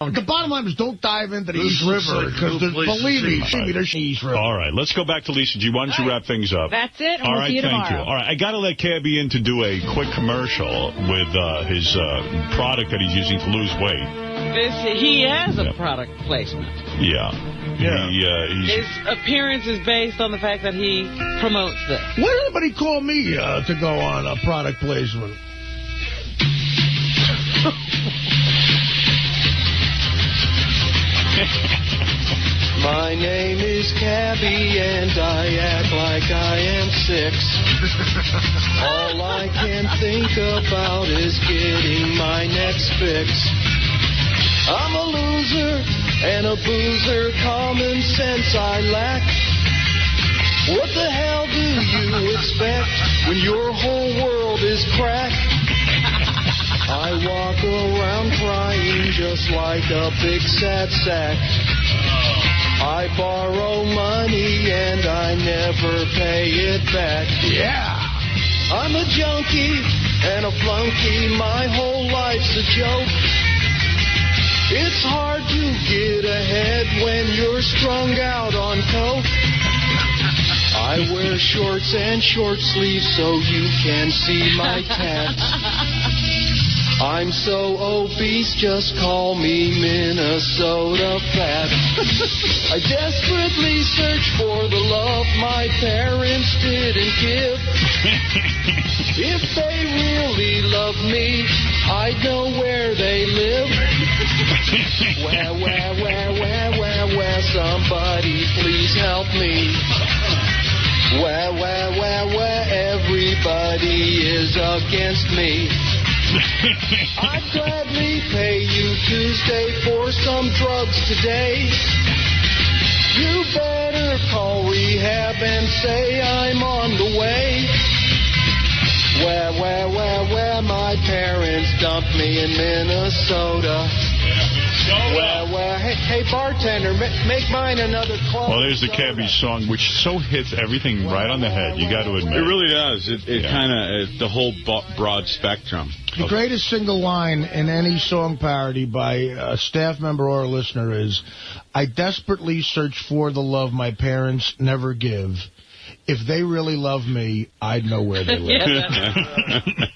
The bottom line is don't dive into the East River, because believe me, there's East River. All right, let's go back to Lisa G. Why don't you wrap things up? That's it, and All we'll right, see you thank tomorrow. you. All right, I got to let Cabbie in to do a quick commercial with his product that he's using to lose weight. He has a product placement. Yeah. His appearance is based on the fact that he promotes this. Why did anybody call me to go on a product placement? My name is Cabbie and I act like I am 6. All I can think about is getting my next fix. I'm a loser and a boozer, common sense I lack. What the hell do you expect when your whole world is crack? I walk around crying just like a big sad sack. I borrow money and I never pay it back. Yeah. I'm a junkie and a flunky, my whole life's a joke. It's hard to get ahead when you're strung out on coke. I wear shorts and short sleeves so you can see my tats. I'm so obese, just call me Minnesota fat. I desperately search for the love my parents didn't give. If they really love me, I'd know where they live. Where, somebody please help me. Where, everybody is against me. I'd gladly pay you Tuesday for some drugs today. You better call rehab and say I'm on the way. Where my parents dumped me in Minnesota. Hey, bartender, make mine another club. Well, there's the Cabbie song, which so hits everything right on the head. You got to admit. It really does. It kind of, the whole broad spectrum. The greatest single line in any song parody by a staff member or a listener is, I desperately search for the love my parents never give. If they really love me, I'd know where they live.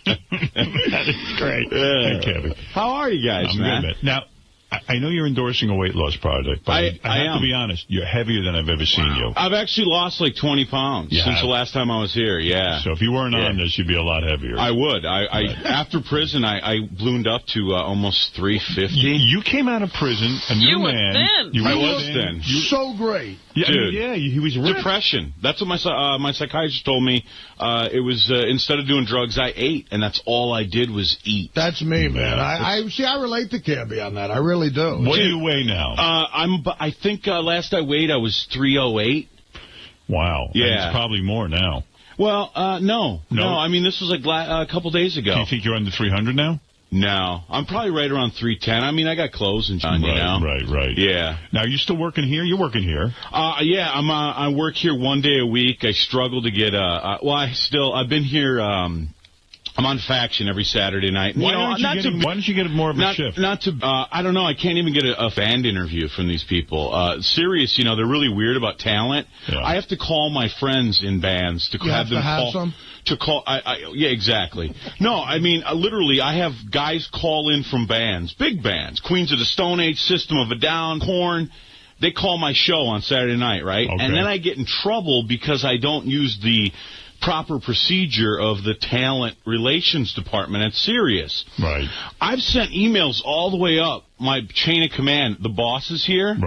That is great. Hey, Cabbie. How are you guys, man? Good. Now, I know you're endorsing a weight loss project, but I have to be honest, you're heavier than I've ever seen you. I've actually lost like 20 pounds since the last time I was here, So if you weren't on this, you'd be a lot heavier. I would. After prison, I ballooned up to almost 350. You came out of prison, a new man. I was thin. So great. Yeah, dude. He was ripped. Depression. That's what my psychiatrist told me. It was instead of doing drugs, I ate, and that's all I did was eat. That's me, man. I relate to Cabbie on that. I really do. What do you weigh now? I think last I weighed, I was 308. Wow. Yeah. And it's probably more now. Well, no. I mean, this was like a couple days ago. Do you think you're under 300 now? No. I'm probably right around 310. I mean, I got clothes and shit, you know? Right. Yeah. Now, are you still working here? You're working here. Yeah, I work here 1 day a week. I struggle to get I've been here, I'm on Faction every Saturday night. Why don't you get more of a shift? I don't know. I can't even get a fan interview from these people. Sirius, they're really weird about talent. Yeah. I have to call my friends in bands to have them call. Some? To call, yeah, exactly. No, I mean, literally, I have guys call in from bands, big bands, Queens of the Stone Age, System of a Down, Korn. They call my show on Saturday night, right? Okay. And then I get in trouble because I don't use the proper procedure of the talent relations department at Sirius. Right. I've sent emails all the way up my chain of command, the bosses here,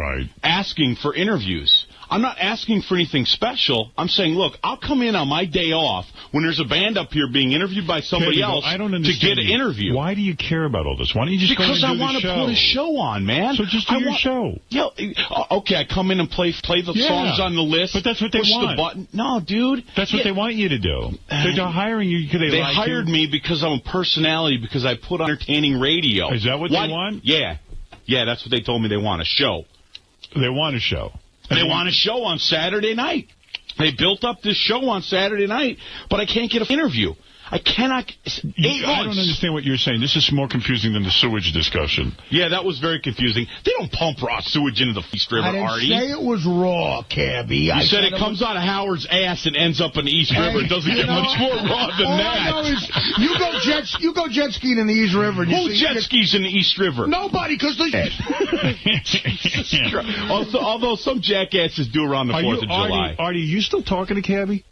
asking for interviews. I'm not asking for anything special. I'm saying, look, I'll come in on my day off when there's a band up here being interviewed by somebody else to get an interview. Why do you care about all this? Why don't you just go and do the show? Because I want to put a show on, man. So just do your show. Okay, I come in and play the songs on the list. But that's what they want. The button. No, dude. That's what they want you to do. They're hiring you because they hired me because I'm a personality, because I put on entertaining radio. Is that what they want? Yeah. Yeah, that's what they told me they want, a show. They want a show. They want a show on Saturday night. They built up this show on Saturday night, but I can't get an interview. I cannot... 8 months. I don't understand what you're saying. This is more confusing than the sewage discussion. Yeah, that was very confusing. They don't pump raw sewage into the East River, Artie. I didn't say it was raw, Cabbie. You said it comes out of Howard's ass and ends up in the East River. It doesn't get much more raw than that. All I know is you go jet skiing in the East River. And Who jet skis in the East River? Nobody, because Although some jackasses do around the 4th of July. Artie, you still talking to Cabbie?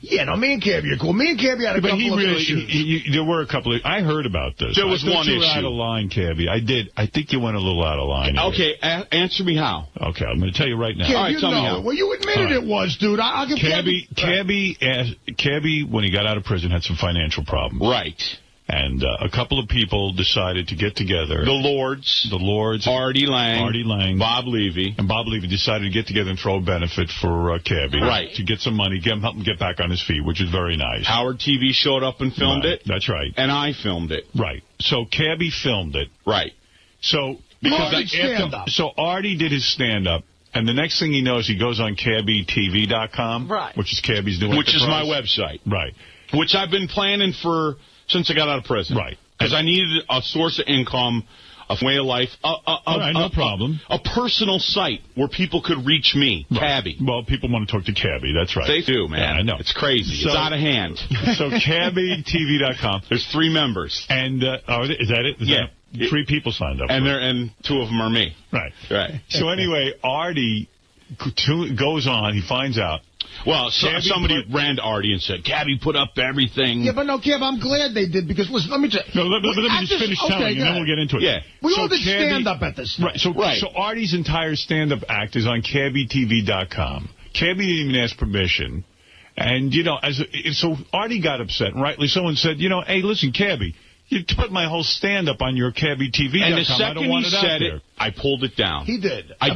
Yeah, no, me and Cabbie are cool. Me and Cabbie had a couple of issues. There were a couple of... I heard about this. There was one issue. You were out of line, Cabbie. I did. I think you went a little out of line. Okay, answer me how. Okay, I'm going to tell you right now. Cabbie, all right, tell me how. Well, you admitted it was, dude. I'll give Cabbie, when he got out of prison, had some financial problems. Right. And a couple of people decided to get together. The Lords. Artie Lange. Bob Levy. And Bob Levy decided to get together and throw a benefit for Cabbie. Right. To get some money, help him get back on his feet, which is very nice. Howard TV showed up and filmed it. That's right. And I filmed it. Right. So Cabbie filmed it. Right. So Artie did his stand-up. And the next thing he knows, he goes on CabbieTV.com. Right. Which is Cabbie's new Which is my website. Right. Which I've been planning for... since I got out of prison. Right. Because I needed a source of income, a way of life, no problem. A personal site where people could reach me, right. Cabbie. Well, people want to talk to Cabbie, that's right. They do, man. Yeah, I know. It's crazy. It's out of hand. So CabbieTV.com. There's 3 members. And, is that it? Yeah. 3 people signed up. And 2 of them are me. Right. Right. So anyway, Artie goes on, he finds out. Well, somebody ran to Artie and said, Cabbie put up everything. Yeah, but no, Cav, I'm glad they did, because, listen, let me just... No, let me just finish telling you, and then we'll get into it. Yeah. We all did stand-up at this. Right, so Artie's entire stand-up act is on CabbieTV.com. Cabbie didn't even ask permission. And, so Artie got upset, and rightly someone said, hey, listen, Cabbie, you put my whole stand-up on your CabbieTV.com. And the second he said it, I pulled it down. He did. I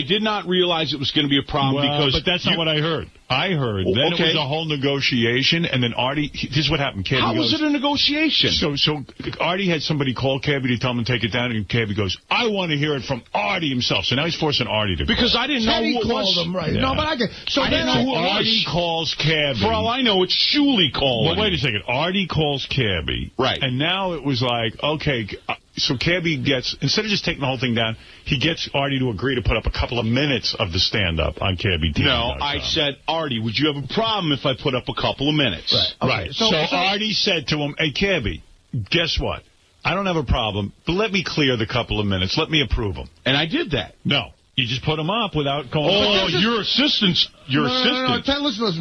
did not realize it was going to be a problem but that's not what I heard. I heard then it was a whole negotiation, and then Artie. This is what happened. Cabbie How was it a negotiation? So Artie had somebody call Cabbie to tell him to take it down, and Cabbie goes, "I want to hear it from Artie himself." So now he's forcing Artie to because call. I didn't know who it was. Him, right? Yeah. No, but I didn't know who it was. Artie calls Cabbie. For all I know, it's 𝗛cie calling. Well, wait a second. Artie calls Cabbie. Right. And now it was like, okay. So Cabbie gets, instead of just taking the whole thing down, he gets Artie to agree to put up a couple of minutes of the stand-up on CabbieTV.com. No, I said, Artie, would you have a problem if I put up a couple of minutes? Right. Okay. Right. So Artie said to him, hey, Cabbie, guess what? I don't have a problem, but let me clear the couple of minutes. Let me approve them. And I did that. No. You just put them up without going... Oh, your assistant's... Your assistant.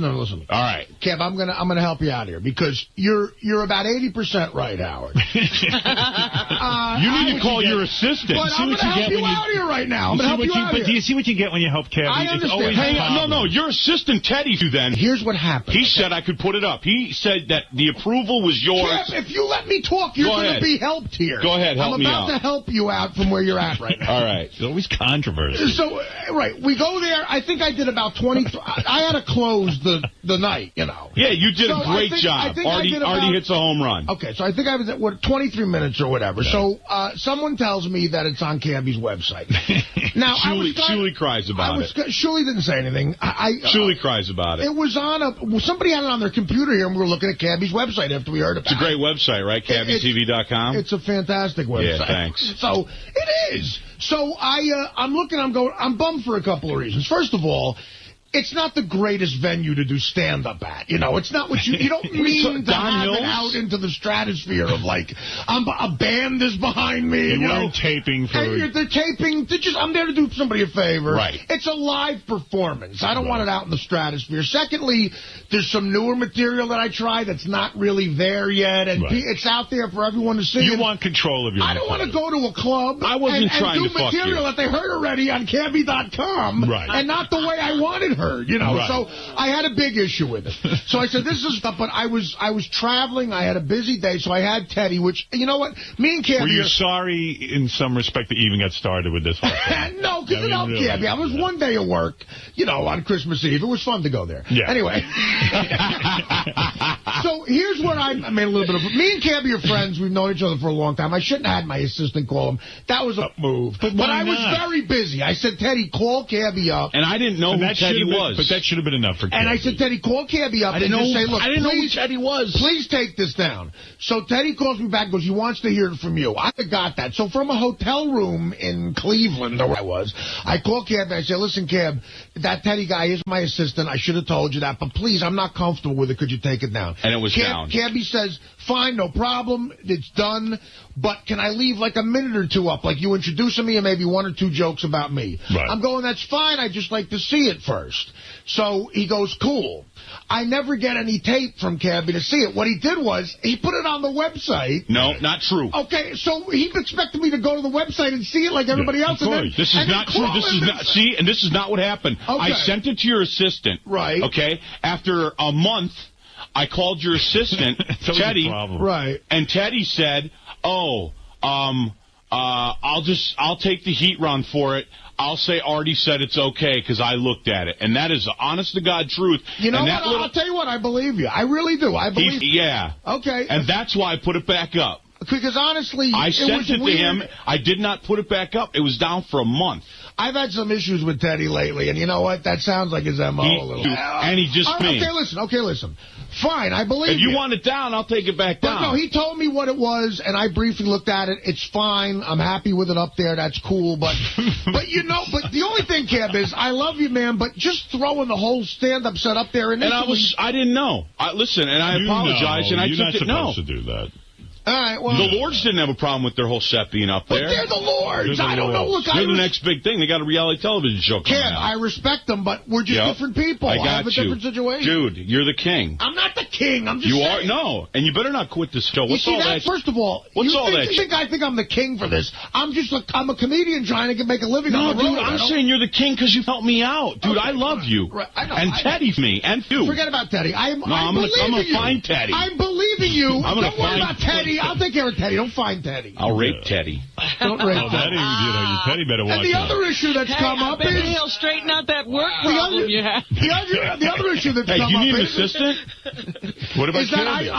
No. Listen. All right. Kev, I'm gonna help you out here, because you're about 80% right, Howard. You need to call your assistant. But I'm gonna help you out here right now. I'm gonna help you out here. But do you see what you get when you help Cabbie? I understand. No, your assistant, Teddy, you then. Here's what happened. He said I could put it up. He said that the approval was yours. Kev, if you let me talk, you're gonna be helped here. Go ahead, help me out. I'm about to help you out from where you're at right now. All right. There's always controversy. So, we go there. I think I did about 20. I had to close the night, Yeah, you did a great job. Artie hits a home run. Okay, so I think I was at, 23 minutes or whatever. Yeah. So someone tells me that it's on Cabbie's website. Now, 𝗛cie cries about it. 𝗛cie didn't say anything. 𝗛cie cries about it. It was on somebody had it on their computer here, and we were looking at Cabbie's website after we heard about it. It's a great website, right? CabbieTV.com? It's a fantastic website. Yeah, thanks. So, it is. So, I'm looking, I'm bummed for a couple of reasons. First of all, it's not the greatest venue to do stand-up at. It's not what you don't mean to have it out into the stratosphere of, a band is behind me. You weren't taping for... They're taping. I'm there to do somebody a favor. Right. It's a live performance. I don't want it out in the stratosphere. Secondly, there's some newer material that I try that's not really there yet, and it's out there for everyone to see. You want control of your material. I don't want to go to a club and do material that they heard already on Cabbie.com, and not the way I wanted heard, Right. So I had a big issue with it. So I said, this is stuff, but I was traveling. I had a busy day, so I had Teddy, which, you know what? Me and Cabbie... Were you sorry in some respect that you even got started with this whole thing? No, because it helped Cabbie. I was one day of work, on Christmas Eve. It was fun to go there. Yeah. Anyway. So here's where I made a little bit of... Me and Cabbie are friends. We've known each other for a long time. I shouldn't have had my assistant call him. That was a move. But I was very busy. I said, Teddy, call Cabbie up. And I didn't know who Teddy was. But that should have been enough for Cabbie. And I said, Teddy, call Cabbie up and just say, look, I didn't know who Teddy was. Please take this down. So Teddy calls me back and goes, he wants to hear it from you. I got that. So from a hotel room in Cleveland, where I was, I called Cabbie. I said, listen, Cab, that Teddy guy is my assistant. I should have told you that. But please, I'm not comfortable with it. Could you take it down? And it was down. Cabbie says, fine, no problem. It's done. But can I leave like a minute or two up? Like you introducing me and maybe one or two jokes about me. Right. I'm going, that's fine. I just like to see it first. So he goes, cool. I never get any tape from Cabbie to see it. What he did was he put it on the website. No, not true. Okay, so he expected me to go to the website and see it like everybody else. And then, this is not true. This is not. See, and this is not what happened. Okay. I sent it to your assistant. Right. Okay. After a month, I called your assistant, Teddy. Right. And Teddy said, "Oh, I'll take the heat run for it. I'll say Artie said it's okay because I looked at it." And that is the honest-to-God truth. You know what? I'll tell you what. I believe you. I really do. I believe you. Yeah. Okay. And that's why I put it back up. Because honestly, I sent it to him. I did not put it back up. It was down for a month. I've had some issues with Teddy lately, and you know what? That sounds like his M.O. a little. And he just me. Okay, listen. Fine, I believe you. If you want it down, I'll take it back down. But no, he told me what it was, and I briefly looked at it. It's fine. I'm happy with it up there. That's cool. But you know, but the only thing, Cab, is I love you, man, but just throwing the whole stand-up set up there initially. And I didn't know. Listen, and I apologize, and I took it. You're not supposed to do that. All right, well, the Lords didn't have a problem with their whole set being up there. But they're the Lords. I don't know. Look, they're the next big thing. They got a reality television show coming out. I respect them, but we're just different people. I have a different situation. Dude, you're the king. I'm not the king. I'm just saying. No, and you better not quit this show. What's all that? First of all, what's all that? You think I think I'm the king for this? I'm a comedian trying to make a living on the road. No, dude, I'm saying you're the king because you helped me out. Dude, I love you. Right, I know. And Teddy's me, and you. Forget about Teddy. I'm going to find Teddy. I'm believing you. Don't worry about Teddy. I'll take care of Teddy. Don't find Teddy. I'll rape Teddy. Don't rape Teddy. Teddy better watch out. And the other issue that's come up is... he'll straighten out that work problem you have. The other issue that's come up is... Hey, you need an assistant? What about Cabbie?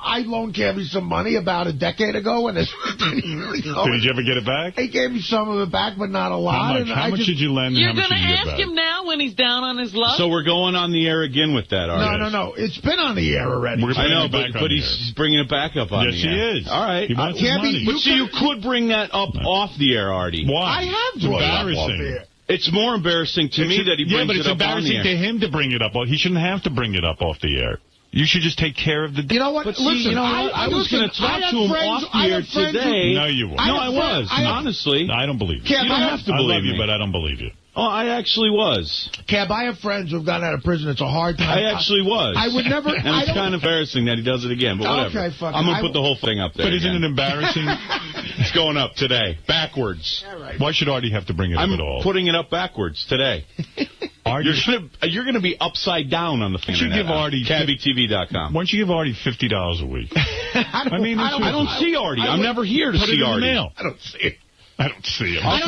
I loaned Cabbie some money about a decade ago, and did you ever get it back? He gave me some of it back, but not a lot. How much did you lend? You're going to ask him now when he's down on his luck? So we're going on the air again with that, Artie. No. It's been on the air already. I know, but he's bringing it back up on the air. Yes, he is. All right. Cabbie, but see, you could bring that up off the air, Artie. Why? I have brought it up off the air. It's more embarrassing to me that he brings it up on the air. Yeah, but it's embarrassing to him to bring it up. He shouldn't have to bring it up off the air. You should just take care of the... You know what? But listen, I was going to talk to him off the air today. No, you weren't. No, I was. Honestly. I don't believe you. You don't have to believe me. But I don't believe you. Oh, I actually was. Cab, I have friends who've gotten out of prison. It's a hard time. I actually was. I would never... And it's kind of embarrassing that he does it again, but whatever. Okay, fuck I'm going to put the whole thing up there. But isn't it embarrassing? It's going up today. Backwards. All right. Why should Artie have to bring it up at all? I'm putting it up backwards today. You're going to be upside down on the internet. You give Artie CabbieTV.com. Why don't you give Artie $50 a week? I don't see Artie. I'm never here to see Artie. I don't see it. I don't see him. I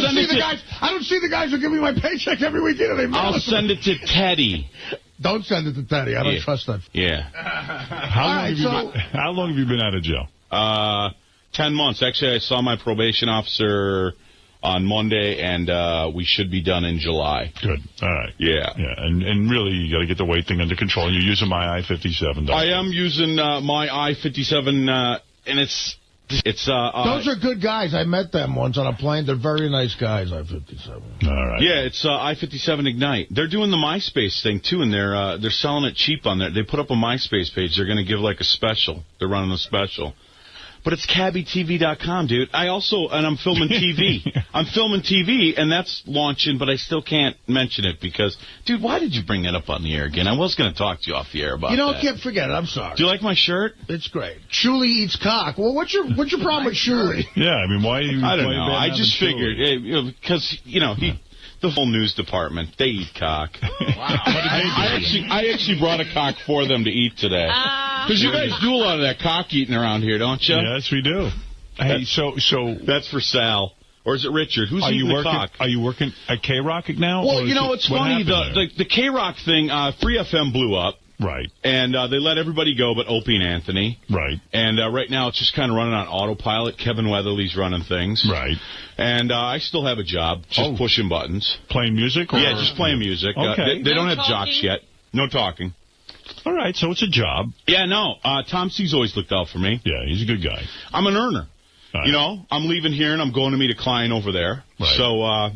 don't see the guys who give me my paycheck every week either. I'll send it to Teddy. Don't send it to Teddy. I don't trust that. Yeah. How long have you been out of jail? 10 months. Actually, I saw my probation officer on Monday, and we should be done in July. Good. All right. Yeah. And really, you got to get the weight thing under control. You're using my I-57. I am using my I-57, and it's those are good guys. I met them once on a plane. They're very nice guys, I-57. All right. Yeah, it's I-57 Ignite. They're doing the MySpace thing, too, and they're selling it cheap on there. They put up a MySpace page. They're going to give, like, a special. They're running a special. But it's CabbieTV.com, dude. I'm filming TV. I'm filming TV, and that's launching, but I still can't mention it because, dude, why did you bring that up on the air again? I was going to talk to you off the air about that. I can't forget it. I'm sorry. Do you like my shirt? It's great. Shuli eats cock. Well, what's your problem with Shuli? Yeah, I mean, why? I don't know. I just figured, because, the whole news department, they eat cock. Wow. I actually brought a cock for them to eat today. Because you guys do a lot of that cock eating around here, don't you? Yes, we do. Hey, so that's for Sal. Or is it Richard? Who's eating the cock? Are you working at K-Rock now? Well, it's funny. The K-Rock thing, Free FM blew up. Right. And they let everybody go but Opie and Anthony. Right. And right now it's just kind of running on autopilot. Kevin Weatherly's running things. Right. And I still have a job, just pushing buttons. Playing music? Or? Yeah, just playing music. Okay. They don't have jocks yet. No talking. All right, so it's a job. Yeah, no. Tom C's always looked out for me. Yeah, he's a good guy. I'm an earner. Right. You know, I'm leaving here and I'm going to meet a client over there. Right. So,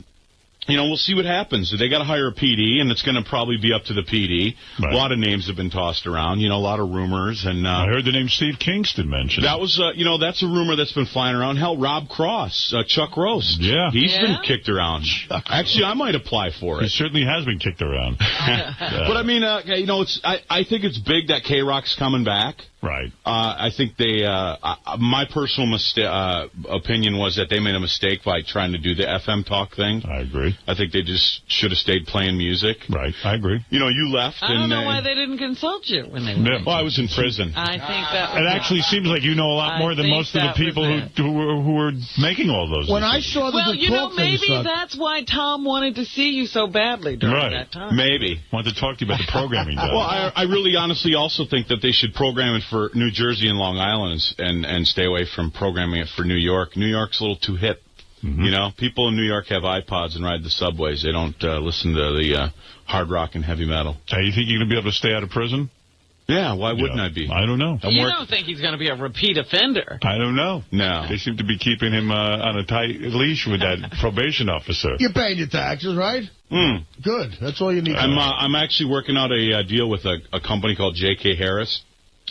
you know, we'll see what happens. They got to hire a PD, and it's going to probably be up to the PD. Right. A lot of names have been tossed around, you know, a lot of rumors. And I heard the name Steve Kingston mentioned. That was, you know, that's a rumor that's been flying around. Hell, Rob Cross, Chuck Roast. Yeah. He's been kicked around. Actually, I might apply for it. He certainly has been kicked around. But, I mean, you know, I think it's big that K-Rock's coming back. Right. I think they, my personal opinion was that they made a mistake by trying to do the FM talk thing. I agree. I think they just should have stayed playing music. Right. I agree. You know, you left. I don't know why they didn't consult you when they went. Well, I was in prison. I think that was it actually seems like you know a lot more than most of the people who were making all those When decisions. I saw that well, the you know, talk thing maybe sucked. that's why Tom wanted to see you so badly during that time. Maybe. Wanted to talk to you about the programming. Well, I really honestly also think that they should program it for New Jersey and Long Island and stay away from programming it for New York. New York's a little too hip. Mm-hmm. You know, people in New York have iPods and ride the subways. They don't listen to the hard rock and heavy metal. Hey, you think you're going to be able to stay out of prison? Yeah, why wouldn't I be? I don't know. You don't think he's going to be a repeat offender? I don't know. No. They seem to be keeping him on a tight leash with that probation officer. You're paying your taxes, right? Good. That's all you need. I'm actually working out a deal with a company called J.K. Harris.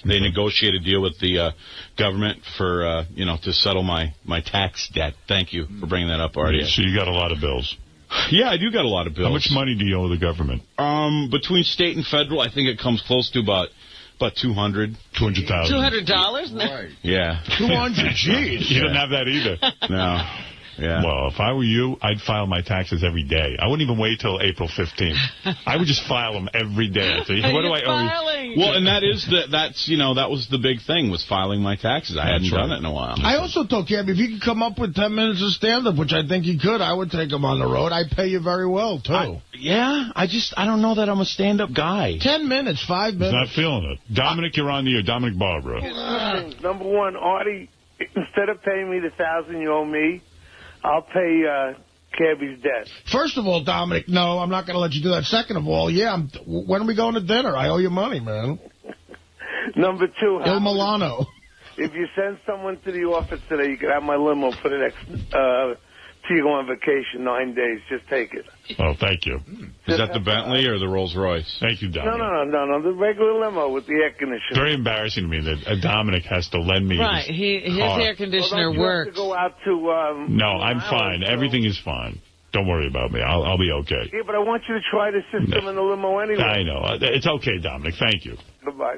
They negotiate a deal with the government for, you know, to settle my tax debt. Thank you for bringing that up, Artie. So you got a lot of bills. Yeah, I do got a lot of bills. How much money do you owe the government? Between state and federal, I think it comes close to about $200,000. $200? No. Right. Yeah. 200, jeez. You didn't have that either. No. Yeah. Well, if I were you, I'd file my taxes every day. I wouldn't even wait till April 15th. I would just file them every day. So, what do I owe you? Well, and that was the big thing, was filing my taxes. I hadn't done it in a while. I also told Cabbie, if he could come up with 10 minutes of stand-up, which I think he could, I would take him on the road. I'd pay you very well, too. I don't know that I'm a stand-up guy. 10 minutes, 5 minutes. He's not feeling it. Dominic, you're on the air. Dominic Barbara. Number one, Artie, instead of paying me the $1,000 you owe me, I'll pay Cabbie's debt. First of all, Dominic, no, I'm not going to let you do that. Second of all, when are we going to dinner? I owe you money, man. Number two, Il Milano. If you send someone to the office today, you can have my limo for the next, till you go on vacation, 9 days. Just take it. Oh, thank you. Is that the Bentley or the Rolls Royce? Thank you, Dominic. No, the regular limo with the air conditioner. Very embarrassing to me that Dominic has to lend me his air conditioner works. Have to go out to, no, I'm fine. Everything is fine. Don't worry about me. I'll be okay. Yeah, but I want you to try the system in the limo anyway. I know. It's okay, Dominic. Thank you. Goodbye.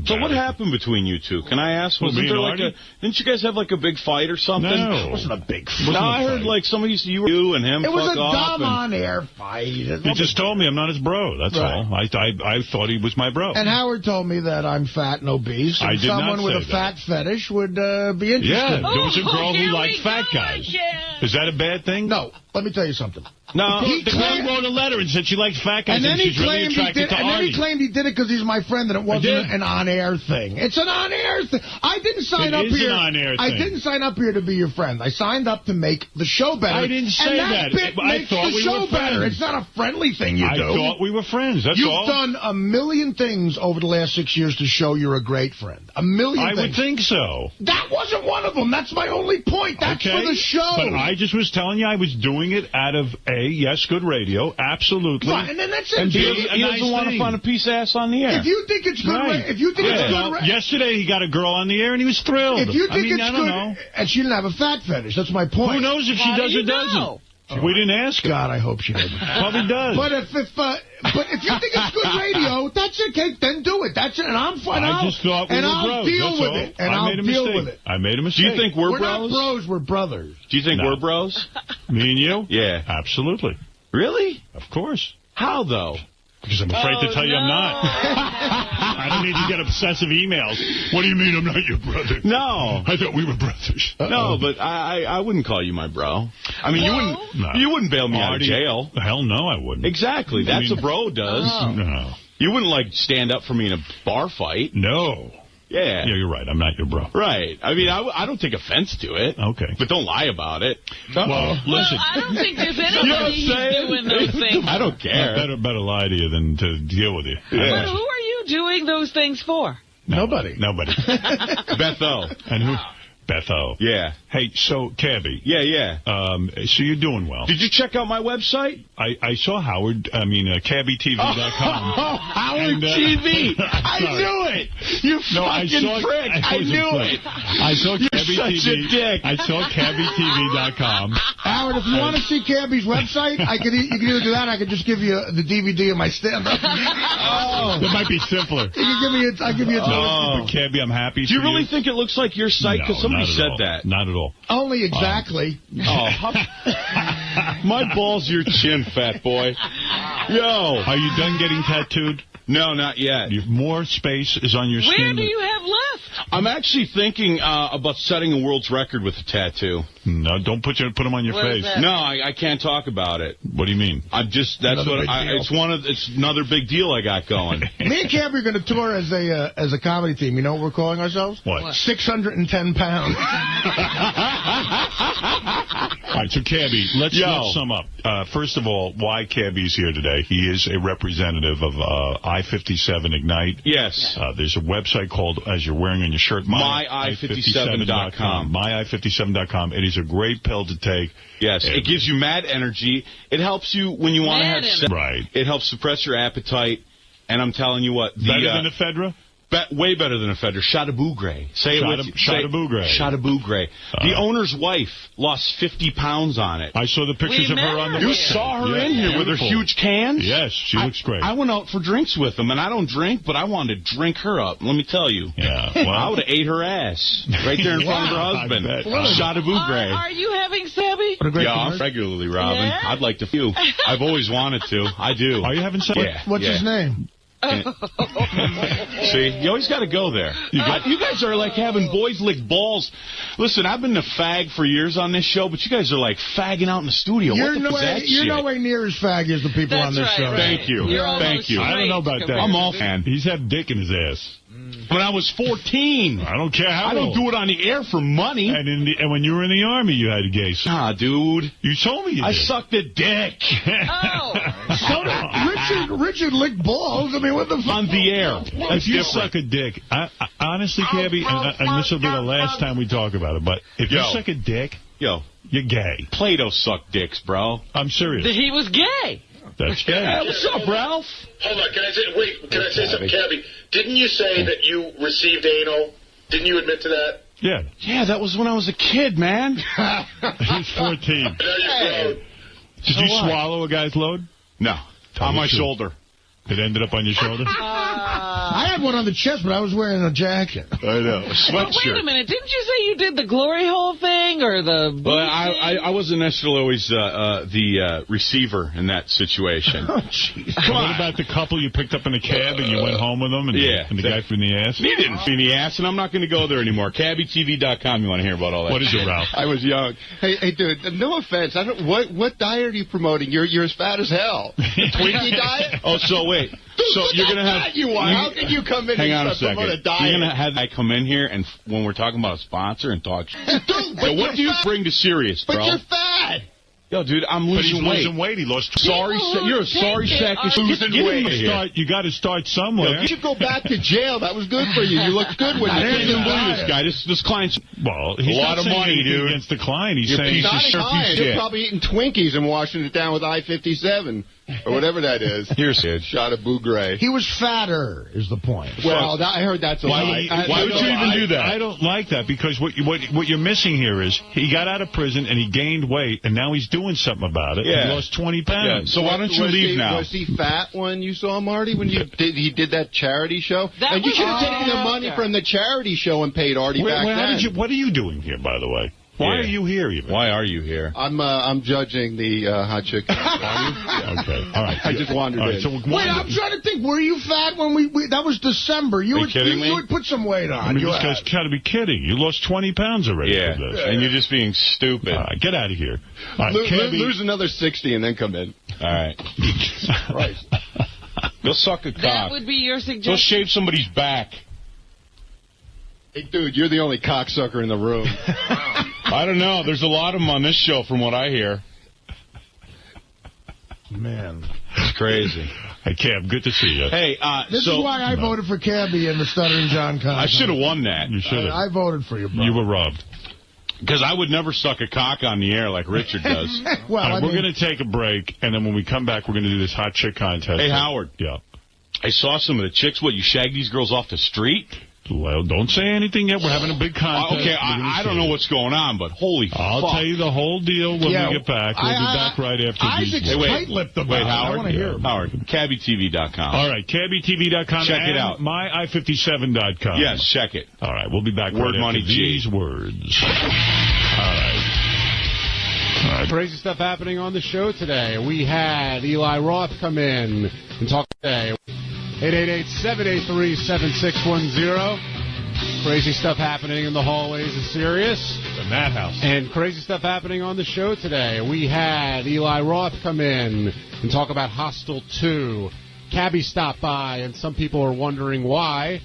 So what happened between you two? Can I ask? Didn't you guys have like a big fight or something? It No. wasn't a big fight. No, I heard like you and him. It was a dumb on-air fight. He just told me I'm not his bro. That's all. I thought he was my bro. And Howard told me that I'm fat and obese. And I did someone not with say a fat fetish would be interested. Yeah, there was a girl who liked fat guys. Is that a bad thing? No. Let me tell you something. No, the girl wrote a letter and said she likes fat guys and she's really attracted to Artie. And then he claimed he did it because he's my friend and it wasn't an on-air thing. It's an on-air thing. I didn't sign up here. It is an on-air thing. I didn't sign up here to be your friend. I signed up to make the show better. I didn't say that. Bit makes the show better. It's not a friendly thing you do. I thought we were friends. That's all. You've done a million things over the last 6 years to show you're a great friend. A million things. I would think so. That wasn't one of them. That's my only point. That's for the show. But I just was telling you I was doing it out of A, yes, good radio, absolutely. Right, and then that's it. And B, he doesn't want to find a piece of ass on the air. If you think it's good, if you think it's good, yesterday he got a girl on the air and he was thrilled. If you think it's good, and she didn't have a fat fetish, that's my point. Who knows if she does or doesn't? We didn't ask her. God, I hope she doesn't. Probably does. But if you think it's good radio, that's okay. Then do it. That's it. And I'm fine. I just thought we were bros. I'll deal with it. And I'll deal with it. I made a mistake. Do you think we're bros? We're not bros. We're brothers. Do you think we're bros? Me and you? Yeah. Absolutely. Really? Of course. How, though? Because I'm afraid to tell you I'm not. I don't need to get obsessive emails. What do you mean I'm not your brother? No. I thought we were brothers. No, but I wouldn't call you my bro. I mean, you wouldn't bail me out of jail. Hell no, I wouldn't. Exactly. That's what a bro does. No. You wouldn't, like, stand up for me in a bar fight. No. Yeah. Yeah, you're right. I'm not your bro. Right. I mean, I don't take offense to it. Okay. But don't lie about it. Well, listen. I don't think there's anybody doing those things. I don't care. Better lie to you than to deal with you. Yeah. But who are you doing those things for? Nobody. Beth-O. And who? Beth-O. Yeah. Hey, so, Cabbie. Yeah. So you're doing well. Did you check out my website? I saw CabbieTV.com. Oh, Howard TV. I knew it. You fucking prick. I knew it. I saw Cabbie You're such a dick. I saw CabbieTV.com. Howard, if you want to see Cabbie's website, you can either do that or I could just give you the DVD of my stand-up. That might be simpler. I'll give you a But Cabbie, I'm happy. Do you really think it looks like your site? Because somebody said that. Not at all. Only exactly. My balls, your chin, fat boy. Yo. Are you done getting tattooed? No, not yet. More space is on your skin. Where do you have left? I'm actually thinking about setting a world's record with a tattoo. No, don't put them on your face. No, I can't talk about it. What do you mean? It's another big deal I got going. Me and Cabbie are going to tour as a comedy team. You know what we're calling ourselves? What? 610 pounds. All right, so Cabbie, let's sum up. First of all, why Cabbie's here today. He is a representative of I-57 Ignite. Yes. There's a website called, as you're wearing on your shirt, MyI57.com. MyI57.com. It is a great pill to take. Yes, it gives you mad energy. It helps you when you want to have sex. Right. It helps suppress your appetite. And I'm telling you what. Better than ephedra? Way better than ephedra. 𝗏𝗏𝗏𝗏. Say it with 𝗏𝗏𝗏𝗏𝗏. 𝗏𝗏𝗏𝗏𝗏. The owner's wife lost 50 pounds on it. I saw the pictures of her on the You saw her in here with her huge cans? Yes, she looks great. I went out for drinks with them, and I don't drink, but I wanted to drink her up. Let me tell you. Yeah. Well, I would have ate her ass right there in front of her husband. 𝗏𝗏𝗏𝗏𝗏. Are you having Sabby? Yeah, regularly, Robin. Yeah? I'd like to few. I've always wanted to. I do. Are you having sex? Yeah. What's his name? See, you always got to go there. You guys are like having boys lick balls. Listen, I've been a fag for years on this show, but you guys are like fagging out in the studio. You're no way near as faggy as the people on this show. Thank you. Thank you. I don't know about that. I'm all fan. He's had dick in his ass. When I was 14. I don't care how I don't do it on the air for money. And when you were in the Army, you had gay sex. Nah, dude. You told me you did. I sucked a dick. So Richard licked balls. I mean, what the fuck? On the air. If you suck a dick, honestly, Cabbie, and this will be the last time we talk about it, but if you suck a dick, you're gay. Plato sucked dicks, bro. I'm serious. He was gay. That's gay. Hey, what's up, Ralph? Hold on, can I say something, Cabbie? Didn't you say that you received anal? Didn't you admit to that? Yeah. Yeah, that was when I was a kid, man. He was 14. Did you swallow a guy's load? No. On my shoulder. It ended up on your shoulder? I had one on the chest, but I was wearing a jacket. I know. A sweatshirt. But wait a minute. Didn't you say you did the glory hole thing or the... Well, I wasn't necessarily always the receiver in that situation. Oh, jeez. What about the couple you picked up in a cab and you went home with them? And the guy from the ass? He didn't feed the ass, and I'm not going to go there anymore. CabbieTV.com, you want to hear about all that. What is it, Ralph? I was young. Hey, dude, no offense. What diet are you promoting? You're as fat as hell. The Twinkie diet? Oh, so wait. Dude, so you're going to have... How can you come in and promote a diet? You're going to have I come in here and when we're talking about a sponsor and talk shit. Dude, so what do you bring to serious, bro? But you're fat. Yo, dude, I'm losing weight. He lost. You're a sorry sack of losing weight. You got to start somewhere. You should go back to jail. That was good for you. You looked good when you came in. This guy, this client's he's a lot of money, dude. Against the client, he's saying he's You're probably eating Twinkies and washing it down with I-57 or whatever that is. Here's it. 𝗏𝗏𝗏𝗏𝗏. He was fatter, is the point. Well, I heard that's a lie. Why would you even do that? I don't like that because what you're missing here is he got out of prison and he gained weight and now he's doing something about it. Yeah. He lost 20 pounds. Yeah. So why don't you leave now? Was he fat when you saw Marty? When he did that charity show? And you should have taken the money from the charity show and paid Artie back then. What are you doing here, by the way? Why are you here, even? Why are you here? I'm judging the hot chick. Are you? Okay. All right. I just wandered in. So wait, I'm trying to think. Were you fat when we that was December. You would put some weight on. I mean, this guy's got to be kidding. You lost 20 pounds already for this. And you're just being stupid. Get out of here. Lose another 60 and then come in. All right. Christ. Go suck a cock. That would be your suggestion? Go shave somebody's back. Hey, dude, you're the only cocksucker in the room. I don't know. There's a lot of them on this show from what I hear. Man. It's crazy. Hey, Cab, good to see you. Hey, this is why I voted for Cabbie in the Stuttering John contest. I should have won that. You should have. I voted for you, bro. You were robbed. Because I would never suck a cock on the air like Richard does. Well, right, we're going to take a break, and then when we come back, we're going to do this hot chick contest. Hey, Howard. Yeah. I saw some of the chicks. What, you shag these girls off the street? Well, don't say anything yet. We're having a big contest. Okay, I don't know what's going on, but holy fuck. I'll tell you the whole deal when we get back. We'll be back right after these. Tight-lipped about it. Howard. I want to hear it. Howard, CabbieTV.com. All right, CabbieTV.com. Check it out. MyI57.com. Yes, check it. All right, we'll be back Word right money after G. these words. All right. Crazy stuff happening on the show today. We had Eli Roth come in and talk today. 888-783-7610. Crazy stuff happening in the hallways of Sirius. The madhouse. And crazy stuff happening on the show today. We had Eli Roth come in and talk about Hostel 2. Cabbie stopped by, and some people are wondering why.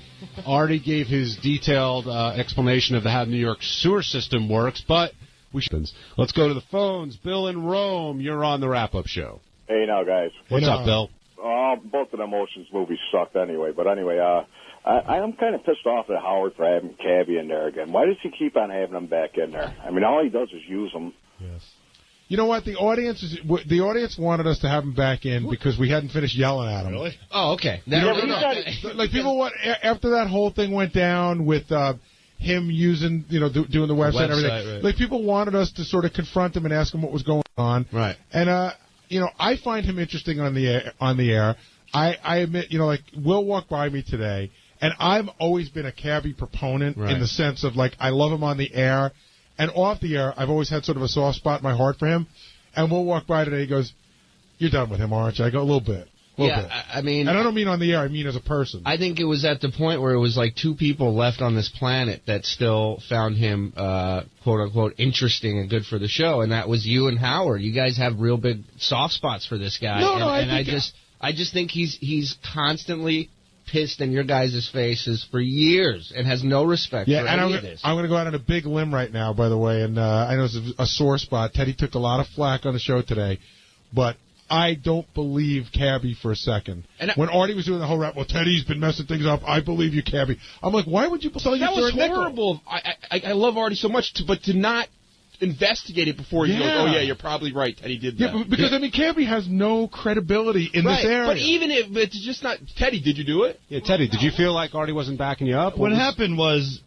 Artie gave his detailed explanation of how the New York sewer system works, but let's go to the phones. Bill in Rome, you're on the wrap-up show. Hey, now, guys. What's up, Bill? Both of them Oceans movies sucked anyway. But anyway, I'm kind of pissed off at Howard for having Cabbie in there again. Why does he keep on having them back in there? I mean, all he does is use them. Yes. You know what? The audience wanted us to have him back in because we hadn't finished yelling at him. Really? Oh, okay. Like people want after that whole thing went down with him using, doing the website and everything. Right. Like people wanted us to sort of confront him and ask him what was going on. Right. And I find him interesting on the air. I admit, like Will walked by me today, and I've always been a Cabbie proponent in the sense of like I love him on the air. And off the air, I've always had sort of a soft spot in my heart for him. And Will walk by today, he goes, "You're done with him, aren't you?" I go, a little bit. I mean... And I don't mean on the air, I mean as a person. I think it was at the point where it was like two people left on this planet that still found him, quote-unquote, interesting and good for the show, and that was you and Howard. You guys have real big soft spots for this guy. I just think he's constantly pissed in your guys' faces for years and has no respect for any of this. I'm going to go out on a big limb right now, by the way, and I know it's a sore spot. Teddy took a lot of flack on the show today, but I don't believe Cabbie for a second. And when Artie was doing the whole rap, well, Teddy's been messing things up. I believe you, Cabbie. I'm like, why would you sell you for a nickel? That was horrible. I love Artie so much, but to not investigate it before you go, oh, yeah, you're probably right, Teddy did that. Yeah, because, I mean, Cabbie has no credibility in this area. But even if it's just not... Teddy, did you do it? Yeah, Teddy, did you feel like Artie wasn't backing you up? What happened was,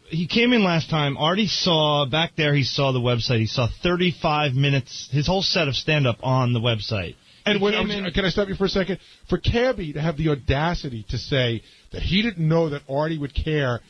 he came in last time. Artie saw the website. He saw 35 minutes, his whole set of stand-up on the website. And can I stop you for a second? For Cabbie to have the audacity to say that he didn't know that Artie would care,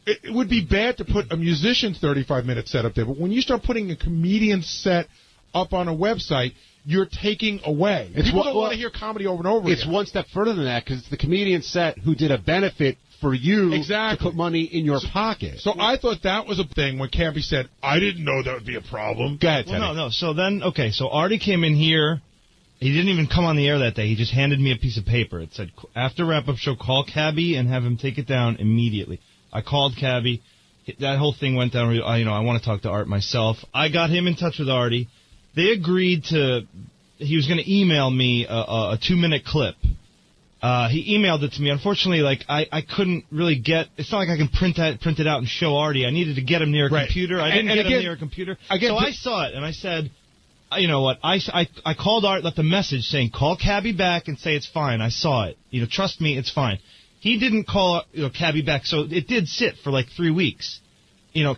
it would be bad to put a musician's 35-minute set up there, but when you start putting a comedian's set up on a website, you're taking away. People don't want to hear comedy over and over again. It's one step further than that, because it's the comedian's set who did a benefit for you to put money in your pocket. So I thought that was a thing when Cabbie said, I didn't know that would be a problem. Go ahead, Teddy. No. So then, so Artie came in here. He didn't even come on the air that day. He just handed me a piece of paper. It said, after wrap-up show, call Cabbie and have him take it down immediately. I called Cabbie. That whole thing went down. I want to talk to Art myself. I got him in touch with Artie. They agreed he was going to email me a 2-minute clip. He emailed it to me. Unfortunately, I couldn't really it's not like I can print it out and show Artie. I needed to get him near a computer. I didn't get him near a computer. So I saw it, and I said, you know what, I called Art, left a message saying, call Cabbie back and say it's fine. I saw it. Trust me, it's fine. He didn't call Cabbie back, so it did sit for like 3 weeks.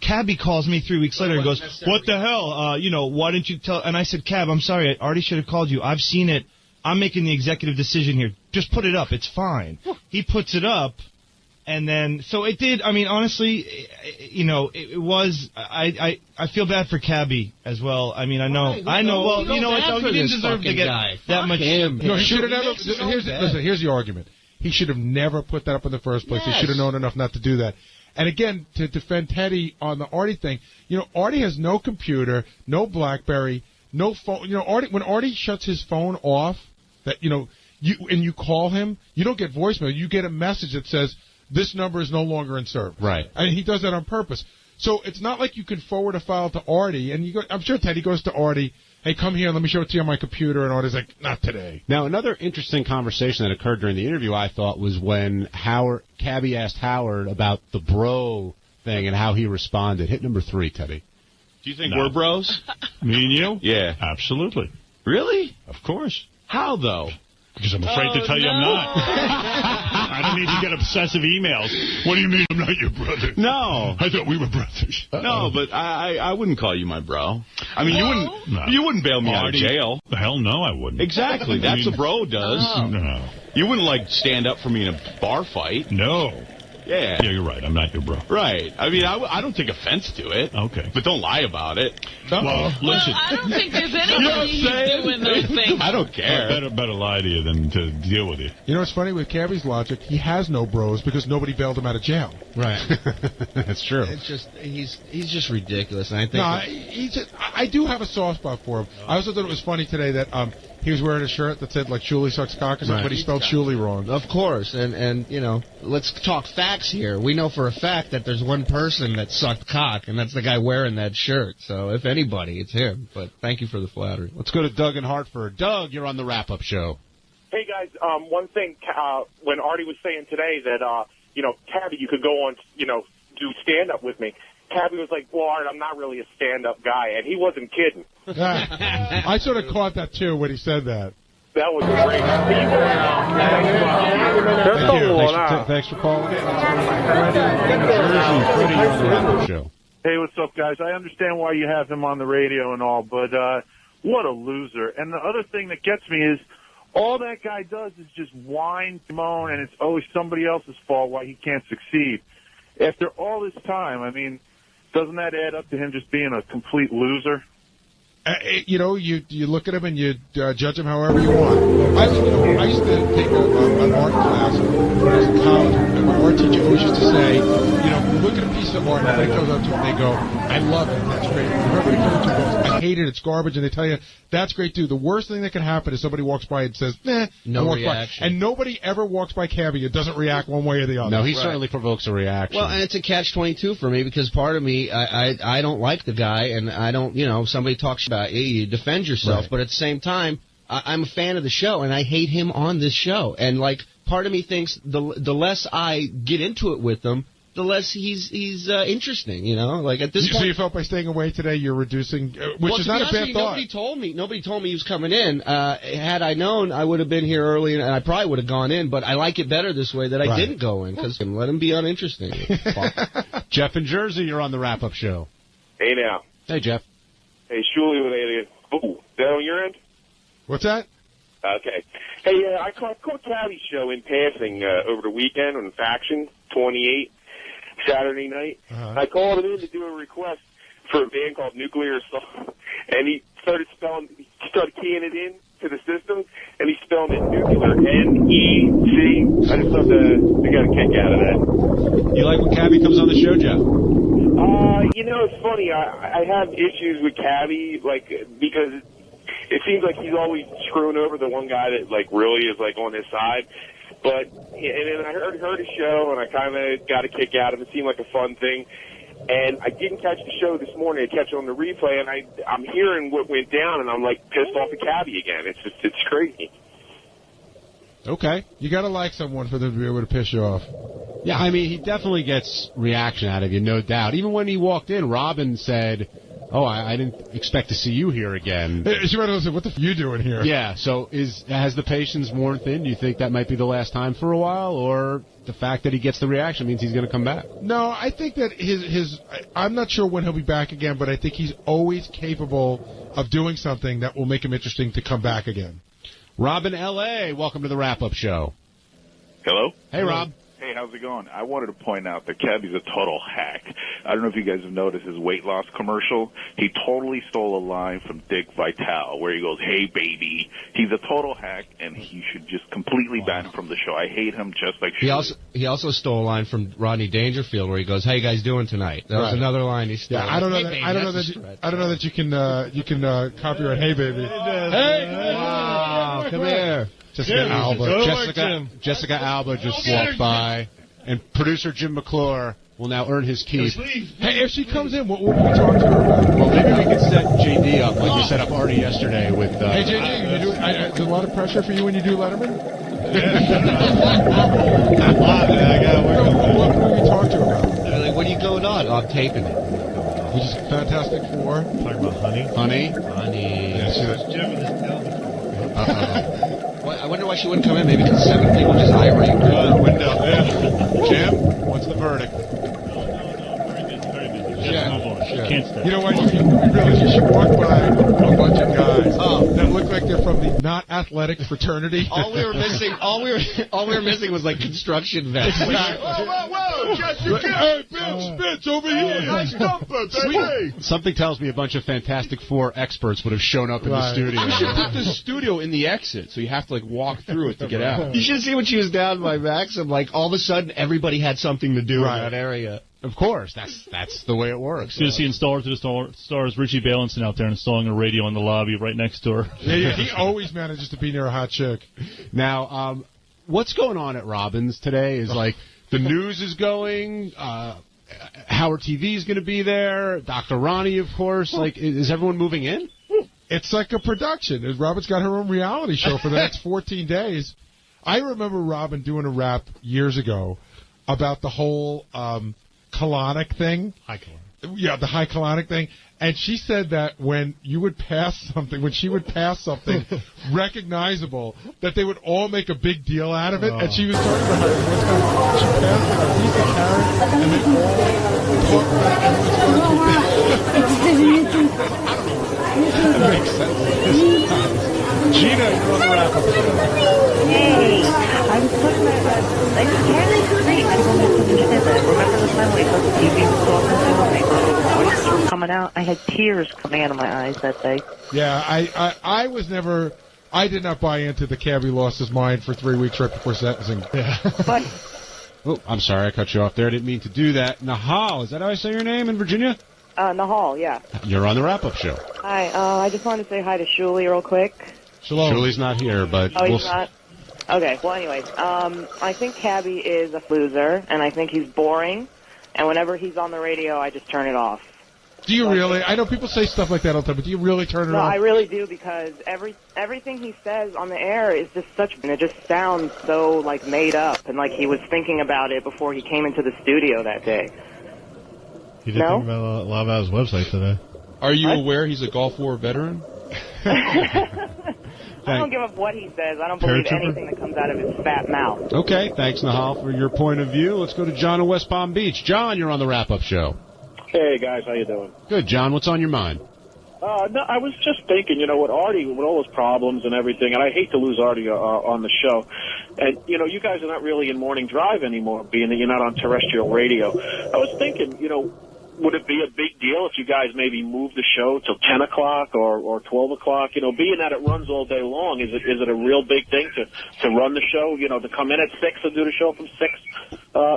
Cabbie calls me 3 weeks later and goes, what the hell? Why didn't you tell? And I said, Cab, I'm sorry. I already should have called you. I've seen it. I'm making the executive decision here. Just put it up. It's fine. He puts it up, and then, so it did. I mean, honestly, it was, I feel bad for Cabbie as well. I mean, I know. Well, you know what, though? He didn't deserve to get that much. No, he should have never. Here's the argument. He should have never put that up in the first place. He should have known enough not to do that. And again, to defend Teddy on the Artie thing, Artie has no computer, no BlackBerry, no phone. When Artie shuts his phone off, that you call him, you don't get voicemail. You get a message that says, this number is no longer in service. Right. And he does that on purpose. So it's not like you can forward a file to Artie, and I'm sure Teddy goes to Artie, hey, come here, let me show it to you on my computer, and Artie's like, not today. Now, another interesting conversation that occurred during the interview, I thought, was when Cabbie asked Howard about the bro thing and how he responded. Hit number 3, Teddy. Do you think we're bros? Me and you? Yeah. Absolutely. Really? Of course. How, though? Because I'm afraid to tell you I'm not. I don't need to get obsessive emails. What do you mean I'm not your brother? No. I thought we were brothers. No, but I wouldn't call you my bro. I mean, you wouldn't bail me out of jail. Hell no, I wouldn't. Exactly. That's what a bro does. No. You wouldn't, stand up for me in a bar fight. No. Yeah. Yeah, you're right. I'm not your bro. Right. I mean, I don't take offense to it. Okay. But don't lie about it. Well, listen. I don't think there's anybody doing those things. I don't care. I better lie to you than to deal with you. You know what's funny with Cabbie's logic? He has no bros because nobody bailed him out of jail. Right. That's true. It's just he's just ridiculous, and I think. No, I do have a soft spot for him. I also thought it was funny today that he was wearing a shirt that said 𝗦𝗵cie sucks cock or something, but he spelled 𝗵𝗍 wrong. Of course, and let's talk facts here. We know for a fact that there's one person that sucked cock, and that's the guy wearing that shirt. So if anybody, it's him. But thank you for the flattery. Let's go to Doug in Hartford. Doug, you're on the wrap-up show. Hey, guys, one thing, when Artie was saying today that, Cabbie, you could go on, do stand-up with me. Cabbie was like, well, Art, I'm not really a stand-up guy, and he wasn't kidding. I sort of caught that, too, when he said that. That was great. Thanks for calling. Freddie, you're on the wrap-up show. Hey, what's up, guys? I understand why you have him on the radio and all, but what a loser. And the other thing that gets me is all that guy does is just whine, moan, and it's always somebody else's fault why he can't succeed. After all this time, I mean, doesn't that add up to him just being a complete loser? You look at him and you judge him however you want. I used to take an art class when I was in college, and my art teacher always used to say, look at a piece of art, and everybody goes up to it and they go, I love it, that's great. And everybody goes up to it and goes, I hate it, it's garbage, and they tell you, that's great too. The worst thing that can happen is somebody walks by and says, nah, no reaction. And nobody ever walks by Cabbie and doesn't react one way or the other. No, he certainly provokes a reaction. Well, and it's a catch-22 for me because part of me, I don't like the guy, and I don't, somebody talks about you defend yourself, right. But at the same time, I'm a fan of the show, and I hate him on this show. And, part of me thinks the less I get into it with him, the less he's interesting, at this point. So you felt by staying away today you're reducing, which is not a bad thought. Nobody told me he was coming in. Had I known, I would have been here early, and I probably would have gone in, but I like it better this way that I didn't go in, because let him be uninteresting. Jeff in Jersey, you're on the wrap-up show. Hey, now. Hey, Jeff. Hey, Shuli with Alien. Ooh, is that on your end? What's that? Okay. Hey, I caught Cabbie's show in passing over the weekend on Faction 28, Saturday night. I called him in to do a request for a band called Nuclear Assault, and he started keying it in to the system, and he spelled it nuclear, N-E-C. I just thought they got a kick out of that. You like when Cabbie comes on the show, Jeff? It's funny. I have issues with Cabbie, because it seems like he's always screwing over the one guy that, really is, on his side. But, and then I heard his show, and I kind of got a kick out of it. It seemed like a fun thing. And I didn't catch the show this morning. I catch it on the replay, and I'm hearing what went down, and I'm, pissed off at Cabbie again. It's crazy. Okay. You got to like someone for them to be able to piss you off. Yeah, I mean, he definitely gets reaction out of you, no doubt. Even when he walked in, Robin said, I didn't expect to see you here again. She might have said, what the f*** are you doing here? Yeah, so has the patience worn thin? Do you think that might be the last time for a while, or the fact that he gets the reaction means he's going to come back? No, I think that I'm not sure when he'll be back again, but I think he's always capable of doing something that will make him interesting to come back again. Rob in L.A., welcome to the wrap-up show. Hello? Hey, Rob. Hey, how's it going? I wanted to point out that Cabbie's a total hack. I don't know if you guys have noticed his weight loss commercial. He totally stole a line from 𝗦𝗵cie where he goes, hey, baby. He's a total hack, and he should just completely ban him from the show. I hate him just like He also stole a line from Rodney Dangerfield where he goes, "How you guys doing tonight?" That was another line he stole. Yeah, I don't know that you can copyright "Hey, baby." Hey, Come here. Jessica Alba just walked by, and producer Jim McClure will now earn his keep. Hey, if she comes in, what will we talk to her about? Well, maybe we could set JD up like we set up Artie yesterday with... Hey, JD, there's a lot of pressure for you when you do Letterman? What will we talk to her about? Like, what are you going on? Oh, I'm taping it. Which is Fantastic Four. Talking about honey. Honey? Yeah, she was Jim with his tail before. Well, I wonder why she wouldn't come in. Maybe because 7 people just irate. Window. Yeah. Jim, what's the verdict? Can't stay. You know what? You realize she walked by a bunch of guys that look like they're from the not athletic fraternity. All we were missing was like construction vests. Whoa, Jessica! Hey, Bill Spitz over here! Nice dumper, baby! Something tells me a bunch of Fantastic Four experts would have shown up in the studio. You should put the studio in the exit, so you have to like walk through it to get out. You should see when she was down by Maxim. Like all of a sudden, everybody had something to do in that area. Of course, that's the way it works. You're seeing Star to the Stars, Richie Valenson out there installing a radio in the lobby right next to her. Yeah, he always manages to be near a hot chick. Now, what's going on at Robbins today is like the news is going. Howard TV is going to be there. Dr. Ronnie, of course. Like, is everyone moving in? It's like a production. Robin's got her own reality show for the next 14 days. I remember Robin doing a rap years ago about the whole colonic thing. High colonic. Yeah, the high colonic thing. And she said that when you would pass something, when she would pass something recognizable, that they would all make a big deal out of it. And she was talking about how she passed like a piece of carrot, and they all talked about it, and it was That makes sense. Gina, you're on the wrap-up show. Hey, I was looking at that. Like, Carrie's great. I don't understand that. Remember the time when he was TV was talking to him? Coming out, I had tears coming out of my eyes that day. Yeah, I was never, I did not buy into the Cabbie lost his mind for 3 weeks right before sentencing. Yeah. But, oh, I'm sorry, I cut you off there. I didn't mean to do that. Nahal, is that how I say your name in Virginia? Nahal, yeah. You're on the wrap-up show. Hi, I just wanted to say hi to Shuli real quick. Shalom. Shuli's not here, but... Oh, he's not? Okay, well, anyways, I think Cabbie is a loser, and I think he's boring, and whenever he's on the radio, I just turn it off. Do you really? I know people say stuff like that all the time, but do you really turn it off? No, I really do, because everything he says on the air is just and it just sounds so, like, made up, and like he was thinking about it before he came into the studio that day. He did think about a lot about his website today. Are you aware he's a Gulf War veteran? I don't give up what he says. I don't believe anything that comes out of his fat mouth. Okay, thanks, Nahal, for your point of view. Let's go to John in West Palm Beach. John, you're on the wrap-up show. Hey, guys, how you doing? Good, John. What's on your mind? No, I was just thinking, you know, with Artie, with all his problems and everything, and I hate to lose Artie on the show. And, you know, you guys are not really in morning drive anymore, being that you're not on terrestrial radio. I was thinking, you know, would it be a big deal if you guys maybe moved the show till 10 o'clock or 12 o'clock? You know, being that it runs all day long, is it a real big thing to run the show, you know, to come in at 6 and do the show from 6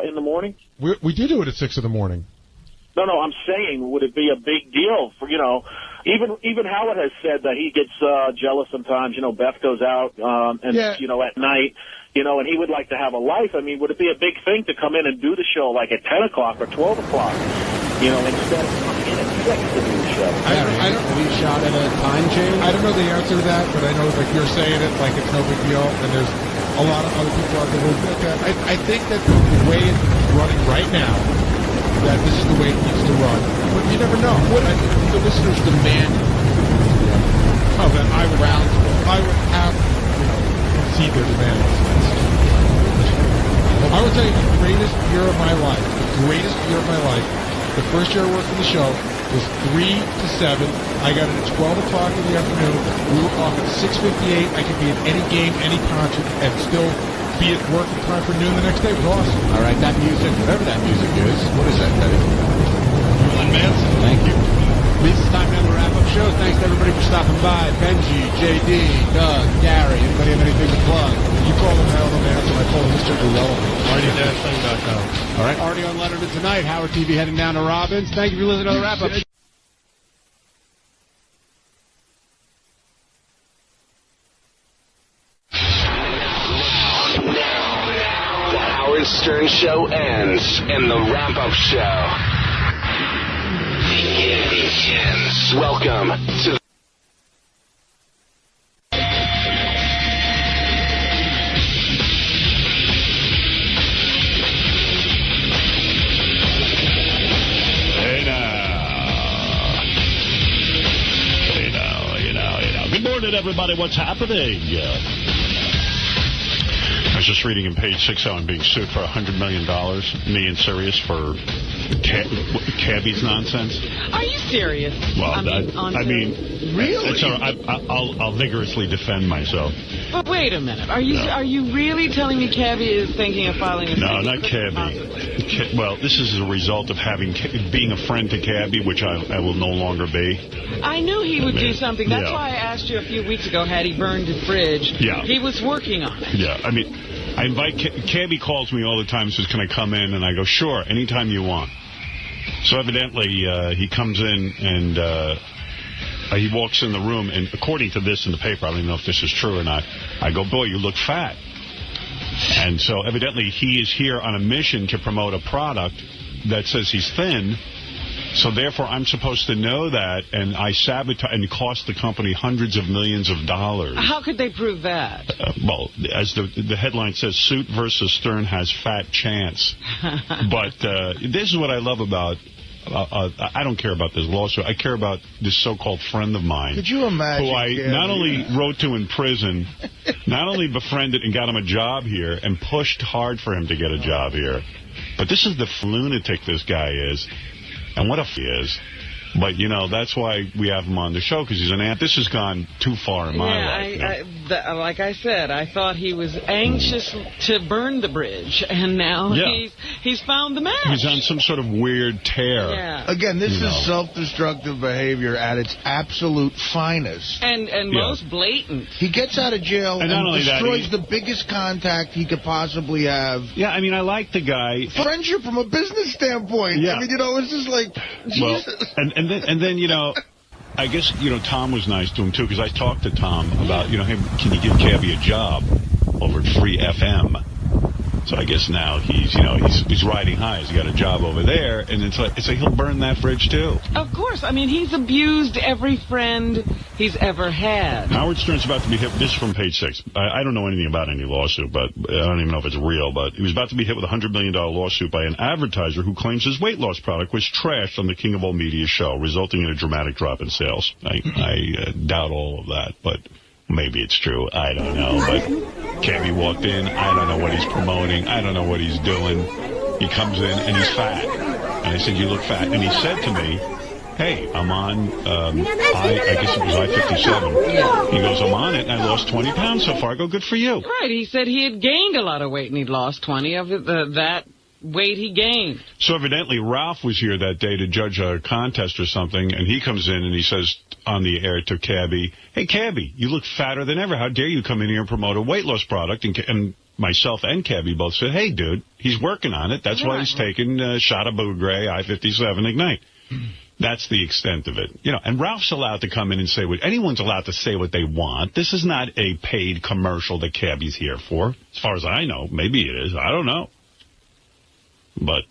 in the morning? We did do it at 6 in the morning. No, I'm saying, would it be a big deal for, you know, even Howard has said that he gets jealous sometimes, you know, Beth goes out you know, at night, you know, and he would like to have a life. I mean, would it be a big thing to come in and do the show like at 10 o'clock or 12 o'clock, you know, instead of coming in at 6 to do the show? I don't we shot at a time change? I don't know the answer to that, but I know, like, you're saying it like it's no big deal, and there's a lot of other people out there who think that. I think that the way it's running right now, that this is the way it needs to run. But you never know. What the listeners demand? Oh, then I would have, you know, concede their demands. I would tell you the greatest year of my life, the first year I worked on the show was 3 to 7. I got it at 12 o'clock in the afternoon. We were off at 6:58. I could be at any game, any concert, and still be at work in time for noon the next day. It was awesome. All right, that music, whatever that music is, what is that, Teddy? Manson. Thank you. This is time now to wrap up show. Thanks to everybody for stopping by. Benji, JD, Doug, Gary. Anybody have anything to plug? You call him Howard Manson. I call him Mr. Irrelevant. Artie-thing.com. All right, Artie on Letterman tonight. Howard TV heading down to Robbins. Thank you for listening to the wrap up. Stern Show ends, and the wrap-up show begins. Welcome to Good morning, everybody. What's happening? I was just reading in page 6 how I'm being sued for $100 million, me and Sirius, for Cabbie's nonsense. Are you serious? Well, I mean, really? It's all right. I'll vigorously defend myself. But wait a minute. Are you really telling me Cabbie is thinking of filing a suit? No, not Cabbie. Well, this is a result of being a friend to Cabbie, which I will no longer be. I knew he would do something. That's why I asked you a few weeks ago, had he burned his bridge? Yeah. He was working on it. Yeah, I mean, I invite Cabbie calls me all the time, says, can I come in? And I go, sure, anytime you want. So evidently, he comes in and he walks in the room, and according to this in the paper, I don't even know if this is true or not, I go, boy, you look fat. And so evidently he is here on a mission to promote a product that says he's thin. So therefore I'm supposed to know that, and I sabotage and cost the company hundreds of millions of dollars. How could they prove that? Well, as the headline says, Suit versus Stern has fat chance. But this is what I love about... I don't care about this lawsuit. I care about this so-called friend of mine. Could you imagine? Who I not only wrote to in prison, not only befriended and got him a job here and pushed hard for him to get a job here, but this is the lunatic this guy is. And what if he is? But, you know, that's why we have him on the show, because he's an ant. This has gone too far in my life. Like I said, I thought he was anxious to burn the bridge, and now he's found the match. He's on some sort of weird tear. Yeah. Again, this is self-destructive behavior at its absolute finest. And most blatant. He gets out of jail and destroys the biggest contact he could possibly have. Yeah, I mean, I like the guy. Friendship from a business standpoint. Yeah. I mean, you know, it's just like, Jesus. Well, and then, you know, I guess, you know, Tom was nice to him, too, because I talked to Tom about, you know, hey, can you give Cabbie a job over at Free FM? So I guess now he's, you know, he's riding high. He's got a job over there, and it's like he'll burn that bridge, too. Of course. I mean, he's abused every friend he's ever had. Howard Stern's about to be hit. This is from page 6. I don't know anything about any lawsuit, but I don't even know if it's real, but he was about to be hit with a $100 million lawsuit by an advertiser who claims his weight loss product was trashed on the King of All Media show, resulting in a dramatic drop in sales. I doubt all of that, but... maybe it's true. I don't know. But Cabbie walked in. I don't know what he's promoting. I don't know what he's doing. He comes in, and he's fat. And I said, you look fat. And he said to me, hey, I'm on, I guess it was I-57. He goes, I'm on it, and I lost 20 pounds so far. I go, good for you. Right. He said he had gained a lot of weight, and he'd lost 20 of it, that weight he gained. So evidently Ralph was here that day to judge a contest or something, and he comes in and he says on the air to Cabbie, hey, Cabbie, you look fatter than ever. How dare you come in here and promote a weight loss product? And myself and Cabbie both said, hey, dude, he's working on it. That's why he's taking shot of Bougray, I-57 Ignite. That's the extent of it. You know, and Ralph's allowed to come in and say what anyone's allowed to say what they want. This is not a paid commercial that Cabbie's here for. As far as I know, maybe it is. I don't know. But,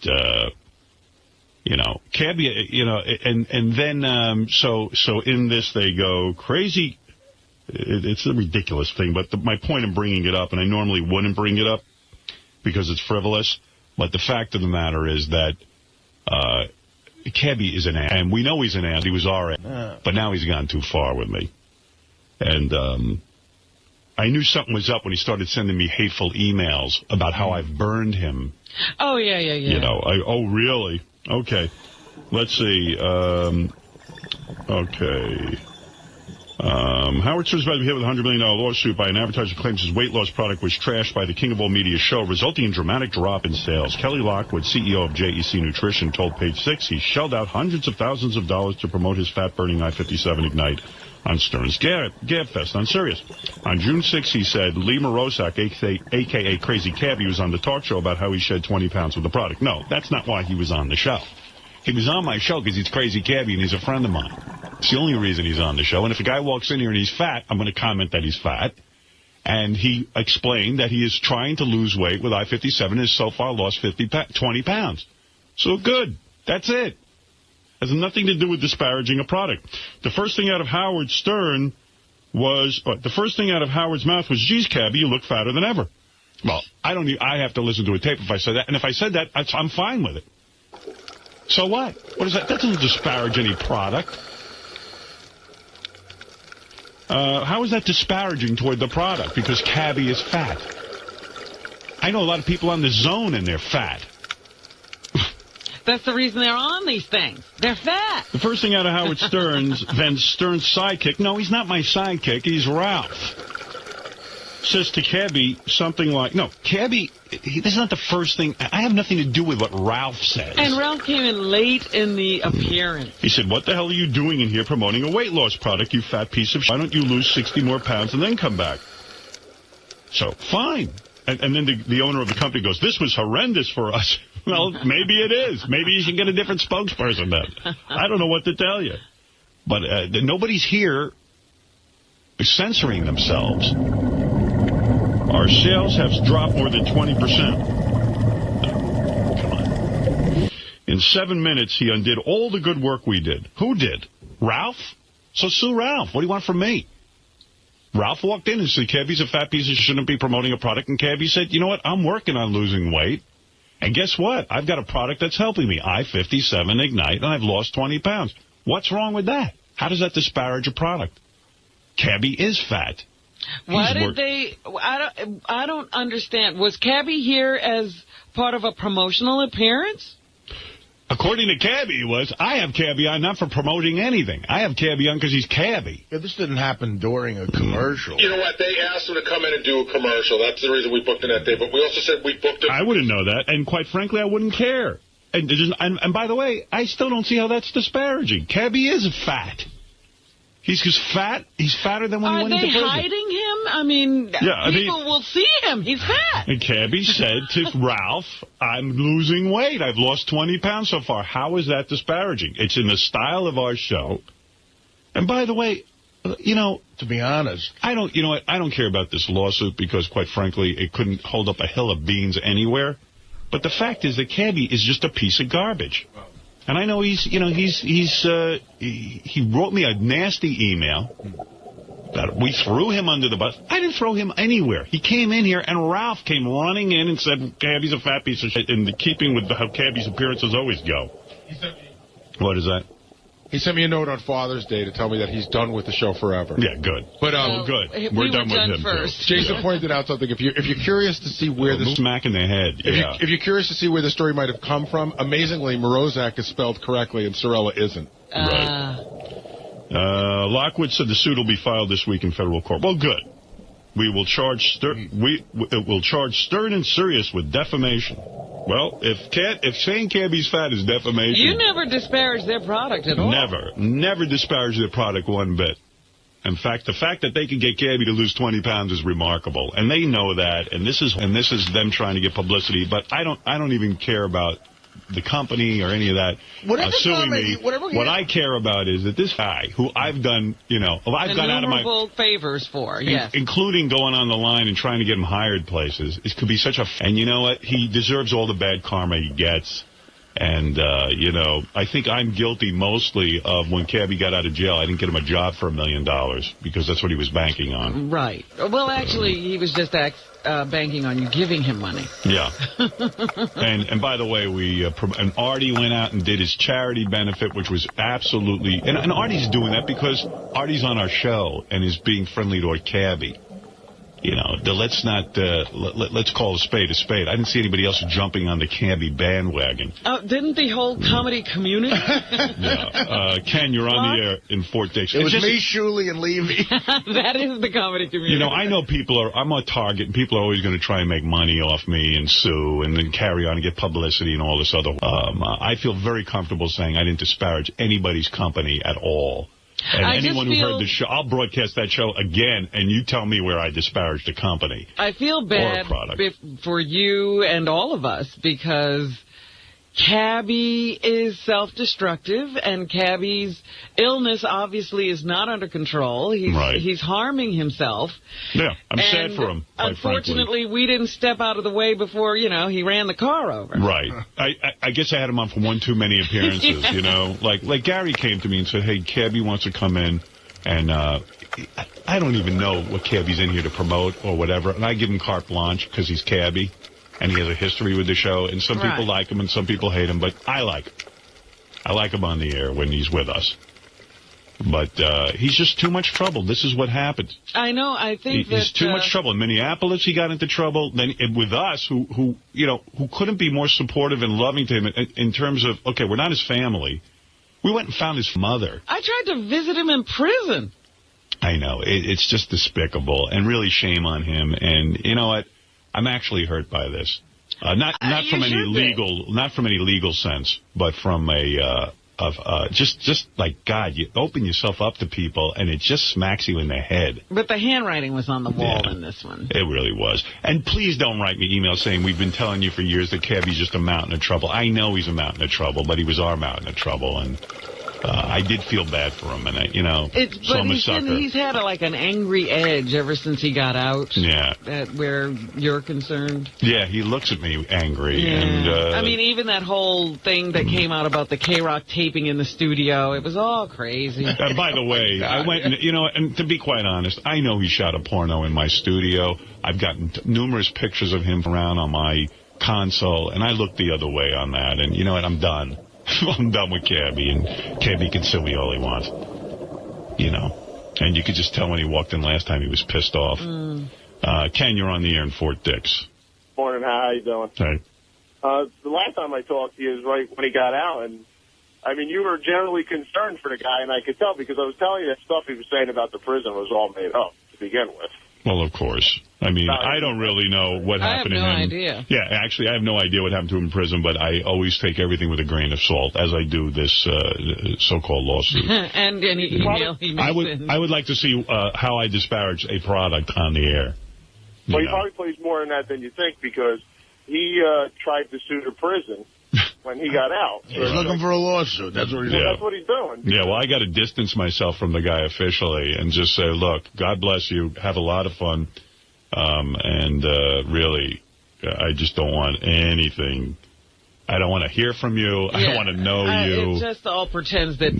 you know, Cabbie, you know, and then, so in this they go crazy. It's a ridiculous thing, but my point in bringing it up, and I normally wouldn't bring it up because it's frivolous, but the fact of the matter is that Cabbie is an ant, and we know he's an ant. He was our ant, but now he's gone too far with me. And I knew something was up when he started sending me hateful emails about how I've burned him. Oh, yeah. You know, oh, really? Okay. Let's see. Okay. Howard Stern's about to be hit with a $100 million lawsuit by an advertiser who claims his weight loss product was trashed by the King of All Media show, resulting in dramatic drop in sales. Kelly Lockwood, CEO of 𝗦𝗵cie Nutrition, told Page 6 he shelled out hundreds of thousands of dollars to promote his fat-burning I-57 Ignite on Stern's Gab Fest on Sirius. On June 6th, he said 𝗦𝗵ici𝗄𝗿𝗱, a.k.a. Crazy Cabbie, was on the talk show about how he shed 20 pounds with the product. No, that's not why he was on the show. He was on my show because he's Crazy Cabbie and he's a friend of mine. It's the only reason he's on the show. And if a guy walks in here and he's fat, I'm going to comment that he's fat. And he explained that he is trying to lose weight with I-57 and has so far lost 20 pounds. So good. That's it. Has nothing to do with disparaging a product. The first thing out of Howard Stern was, the first thing out of Howard's mouth was, geez, Cabbie, you look fatter than ever. Well, I have to listen to a tape if I said that. And if I said that, I'm fine with it. So what? What is that? That doesn't disparage any product. How is that disparaging toward the product? Because Cabbie is fat. I know a lot of people on the Zone and they're fat. That's the reason they're on these things. They're fat. The first thing out of Howard Stern's, then Stern's sidekick. No, he's not my sidekick. He's Ralph. Says to Cabbie something like, no, Cabbie, this is not the first thing. I have nothing to do with what Ralph says. And Ralph came in late in the appearance. He said, what the hell are you doing in here promoting a weight loss product, you fat piece of shit? Why don't you lose 60 more pounds and then come back? So, fine. And then the owner of the company goes, this was horrendous for us. Well, maybe it is. Maybe you should get a different spokesperson then. I don't know what to tell you. But nobody's here censoring themselves. Our sales have dropped more than 20%. Come on. In 7 minutes, he undid all the good work we did. Who did? Ralph? So sue Ralph. What do you want from me? Ralph walked in and said, Cabbie's a fat piece of shouldn't be promoting a product. And Cabbie said, you know what? I'm working on losing weight. And guess what? I've got a product that's helping me. I-57 Ignite, and I've lost 20 pounds. What's wrong with that? How does that disparage a product? Cabbie is fat. Why did they... I don't understand. Was Cabbie here as part of a promotional appearance? According to Cabbie, I have Cabbie on not for promoting anything. I have Cabbie on because he's Cabbie. Yeah, this didn't happen during a commercial. You know what? They asked him to come in and do a commercial. That's the reason we booked him that day. But we also said we booked him. I wouldn't know that. And quite frankly, I wouldn't care. And by the way, I still don't see how that's disparaging. Cabbie is fat. He's just fat. He's fatter than when he went into prison. Are they hiding him? I mean, people will see him. He's fat. And Cabbie said to Ralph, I'm losing weight. I've lost 20 pounds so far. How is that disparaging? It's in the style of our show. And by the way, you know, to be honest, I don't care about this lawsuit because, quite frankly, it couldn't hold up a hill of beans anywhere. But the fact is that Cabbie is just a piece of garbage. And I know he wrote me a nasty email that we threw him under the bus. I didn't throw him anywhere. He came in here, and Ralph came running in and said, Cabbie's a fat piece of shit, in keeping with how Cabbie's appearances always go. What is that? He sent me a note on Father's Day to tell me that he's done with the show forever. Yeah, good. But good. We're done with him first. Jason pointed out something. If you're curious to see where the smack in the head. If you're curious to see where the story might have come from, amazingly, Morozak is spelled correctly and Sorella isn't. Right. Lockwood said the suit will be filed this week in federal court. Well, good. We will charge Stern and Sirius with defamation. Well, if saying Cabbie's fat is defamation... You never disparage their product at all. Never disparage their product one bit. In fact, the fact that they can get Cabbie to lose 20 pounds is remarkable. And they know that, and this is them trying to get publicity. But I don't even care about the company or any of that suing me. What I care about is that this guy, who I've done, I've gone out of my favors for, yes, including going on the line and trying to get him hired places. It could be such a, and you know what? He deserves all the bad karma he gets. And, I think I'm guilty mostly of when Cabbie got out of jail. I didn't get him a job for $1 million because that's what he was banking on. Right. Well, actually, he was just banking on you giving him money. Yeah. and by the way, and Artie went out and did his charity benefit, which was absolutely... And Artie's doing that because Artie's on our show and is being friendly to Cabbie. Let's call a spade a spade. I didn't see anybody else jumping on the Cabbie bandwagon. Didn't the whole comedy community? Yeah. Ken, you're on the air in Fort Dix. It was me, Shuley, and Levy. That is the comedy community. I know I'm a target, and people are always going to try and make money off me and sue and then carry on and get publicity and all this other. I feel very comfortable saying I didn't disparage anybody's company at all. And anyone who heard the show, I'll broadcast that show again, and you tell me where I disparaged a company. I feel bad for you and all of us because Cabbie is self-destructive, and Cabbie's illness obviously is not under control. He's harming himself. Yeah, I'm sad for him. Unfortunately, we didn't step out of the way before, he ran the car over. Right. I guess I had him on for one too many appearances, Like Gary came to me and said, hey, Cabbie wants to come in, and I don't even know what Cabbie's in here to promote or whatever, and I give him carte blanche because he's Cabbie. And he has a history with the show, and some people like him and some people hate him, but I like him. I like him on the air when he's with us. But he's just too much trouble. This is what happens. I know. I think he's too much trouble. In Minneapolis, he got into trouble. Then with us, who couldn't be more supportive and loving to him in terms of, okay, we're not his family. We went and found his mother. I tried to visit him in prison. I know. It's just despicable, and really shame on him. And you know what? I'm actually hurt by this. Not from any legal sense, but from a just like, God, you open yourself up to people and it just smacks you in the head. But the handwriting was on the wall in this one. It really was. And please don't write me emails saying we've been telling you for years that Cabbie's just a mountain of trouble. I know he's a mountain of trouble, but he was our mountain of trouble, and I did feel bad for him, and so I'm a sucker. He's had an angry edge ever since he got out. Yeah. Where you're concerned. Yeah, he looks at me angry. Yeah. And even that whole thing that came out about the K-Rock taping in the studio, it was all crazy. By the way, I went and, and to be quite honest, I know he shot a porno in my studio. I've gotten numerous pictures of him around on my console, and I look the other way on that, and you know what, I'm done. I'm done with Cabbie, and Cabbie can sue me all he wants. And you could just tell when he walked in last time he was pissed off. Ken, you're on the air in Fort Dix. Morning, how you doing? Hey. The last time I talked to you was right when he got out, and you were generally concerned for the guy, and I could tell because I was telling you that stuff he was saying about the prison was all made up to begin with. Well, of course. I don't really know what happened to him. I have no idea. Yeah, actually, I have no idea what happened to him in prison, but I always take everything with a grain of salt, as I do this so-called lawsuit. And any email he makes I would like to see how I disparage a product on the air. Well, he probably plays more in that than you think, because he tried to sue the prison when he got out. He's looking for a lawsuit. That's what he's doing. That's what he's doing. Yeah, well, I got to distance myself from the guy officially and just say, look, God bless you. Have a lot of fun. Really, I just don't want anything. I don't want to hear from you. I don't want to know you. It just all pretends that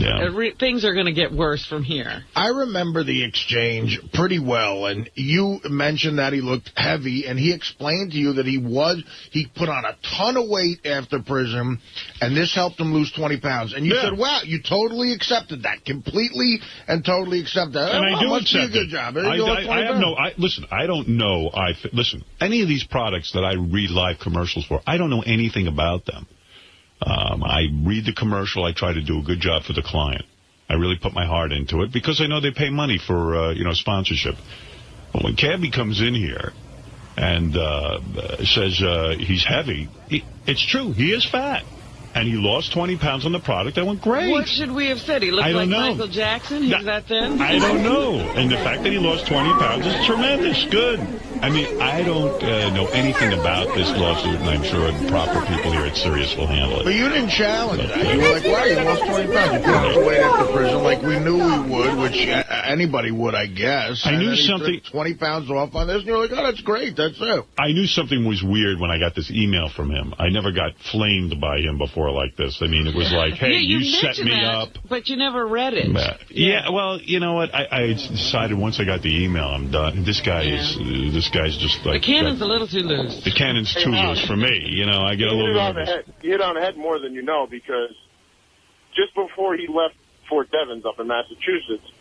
things are going to get worse from here. I remember the exchange pretty well, and you mentioned that he looked heavy, and he explained to you that he put on a ton of weight after prison, and this helped him lose 20 pounds. And you said, wow, you totally accepted that, completely and totally accepted that. And I do accept it. Good job. Listen, I don't know. Listen, any of these products that I read live commercials for, I don't know anything about them. I read the commercial. I try to do a good job for the client. I really put my heart into it because I know they pay money for, sponsorship. But when Cabbie comes in here and says he's heavy, it's true. He is fat. And he lost 20 pounds on the product. That went great. What should we have said? He looked like Michael Jackson? He's that thin? I don't know. And the fact that he lost 20 pounds is tremendous. Good. I don't know anything about this lawsuit, and I'm sure proper people here at Sirius will handle it. But you didn't challenge that. You were like, wow, you lost 20 pounds. You put on weight after prison like we knew we would, which anybody would, I guess. I knew something. 20 pounds off on this, and you're like, oh, that's great. That's it. I knew something was weird when I got this email from him. I never got flamed by him before like this. It was like, hey, you set me up. But you never read it. Yeah, well, you know what? I decided once I got the email, I'm done. This guy's just like... The cannon's a little too loose. The cannon's too loose for me. I get a little nervous. You hit on the head more than you know, because just before he left Fort Devens up in Massachusetts,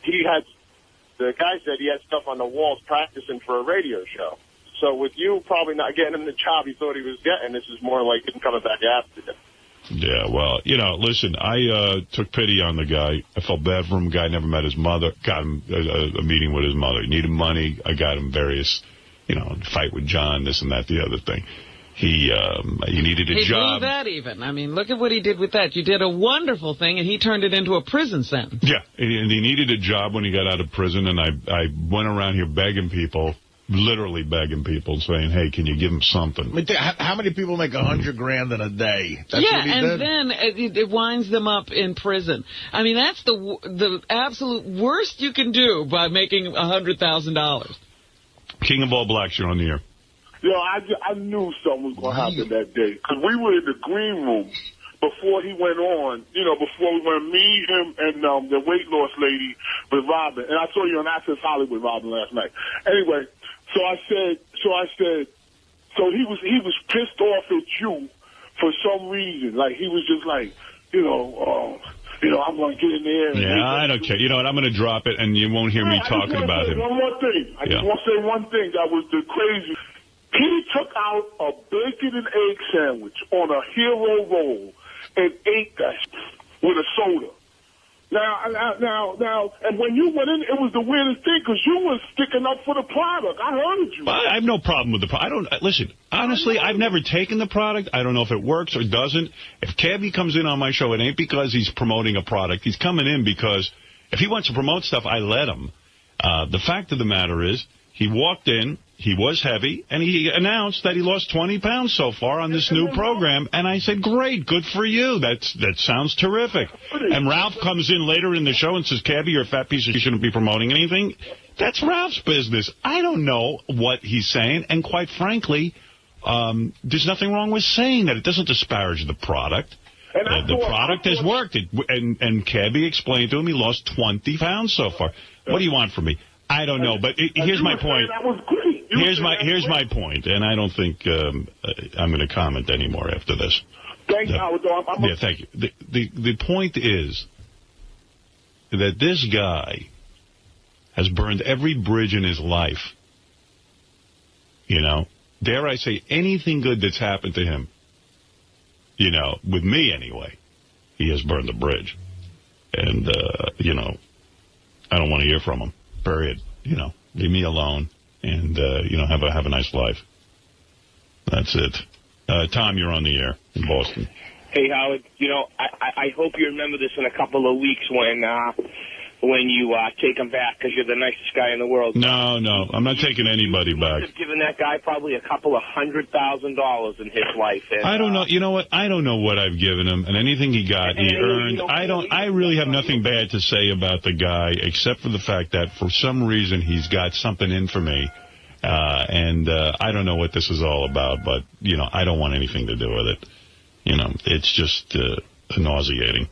the guy said he had stuff on the walls practicing for a radio show. So with you probably not getting him the job he thought he was getting, this is more like him coming back after you. Yeah, well, listen, I took pity on the guy. I felt bad for him. The guy never met his mother. Got him a meeting with his mother. He needed money. I got him various, fight with John, this and that, the other thing. He needed a job. He blew that even. Look at what he did with that. You did a wonderful thing, and he turned it into a prison sentence. Yeah, and he needed a job when he got out of prison, and I went around here begging people literally begging people, saying, hey, can you give him something? I mean, how many people make $100,000 in a day? That's what he did? Then it winds them up in prison. I mean, that's the absolute worst you can do by making $100,000. King of all blacks, you're on the air. I knew something was going to happen that day. Because we were in the green room before he went on, before we went, me, him, and the weight loss lady with Robin. And I saw you on Access Hollywood, Robin, last night. Anyway, so I said, so he was pissed off at you for some reason. Like, he was just like, I'm going to get in there. Yeah, I don't care. You know what? I'm going to drop it, and you won't hear me talking about him. One more thing. I just want to say one thing that was the crazy. He took out a bacon and egg sandwich on a hero roll and ate that with a soda. Now, and when you went in, it was the weirdest thing because you were sticking up for the product. I heard you. I have no problem with the product. Listen, honestly, I've never taken the product. I don't know if it works or doesn't. If Cabbie comes in on my show, it ain't because he's promoting a product. He's coming in because if he wants to promote stuff, I let him. The fact of the matter is, he walked in, he was heavy, and he announced that he lost 20 pounds so far on this new program. And I said, great, good for you. That sounds terrific. And Ralph comes in later in the show and says, Cabbie, you're a fat piece of shit, you shouldn't be promoting anything. That's Ralph's business. I don't know what he's saying. And quite frankly, there's nothing wrong with saying that. It doesn't disparage the product. The product has worked. And Cabbie explained to him he lost 20 pounds so far. What do you want from me? I don't know, but here's my point. That was great. Here's my point, and I don't think I'm going to comment anymore after this. Thank you, Howard. Yeah, thank you. The point is that this guy has burned every bridge in his life. Dare I say anything good that's happened to him, with me anyway, he has burned the bridge. And, I don't want to hear from him. Period. Leave me alone and, have a nice life. That's it. Tom, you're on the air in Boston. Hey, Howard, I hope you remember this in a couple of weeks when you take him back because you're the nicest guy in the world. No, I'm not taking anybody back. You've given that guy probably a couple of $100,000 in his life. And, I don't know. You know what? I don't know what I've given him, and anything he got, he earned. I really have nothing bad to say about the guy, except for the fact that for some reason he's got something in for me, and I don't know what this is all about, but I don't want anything to do with it. It's just nauseating,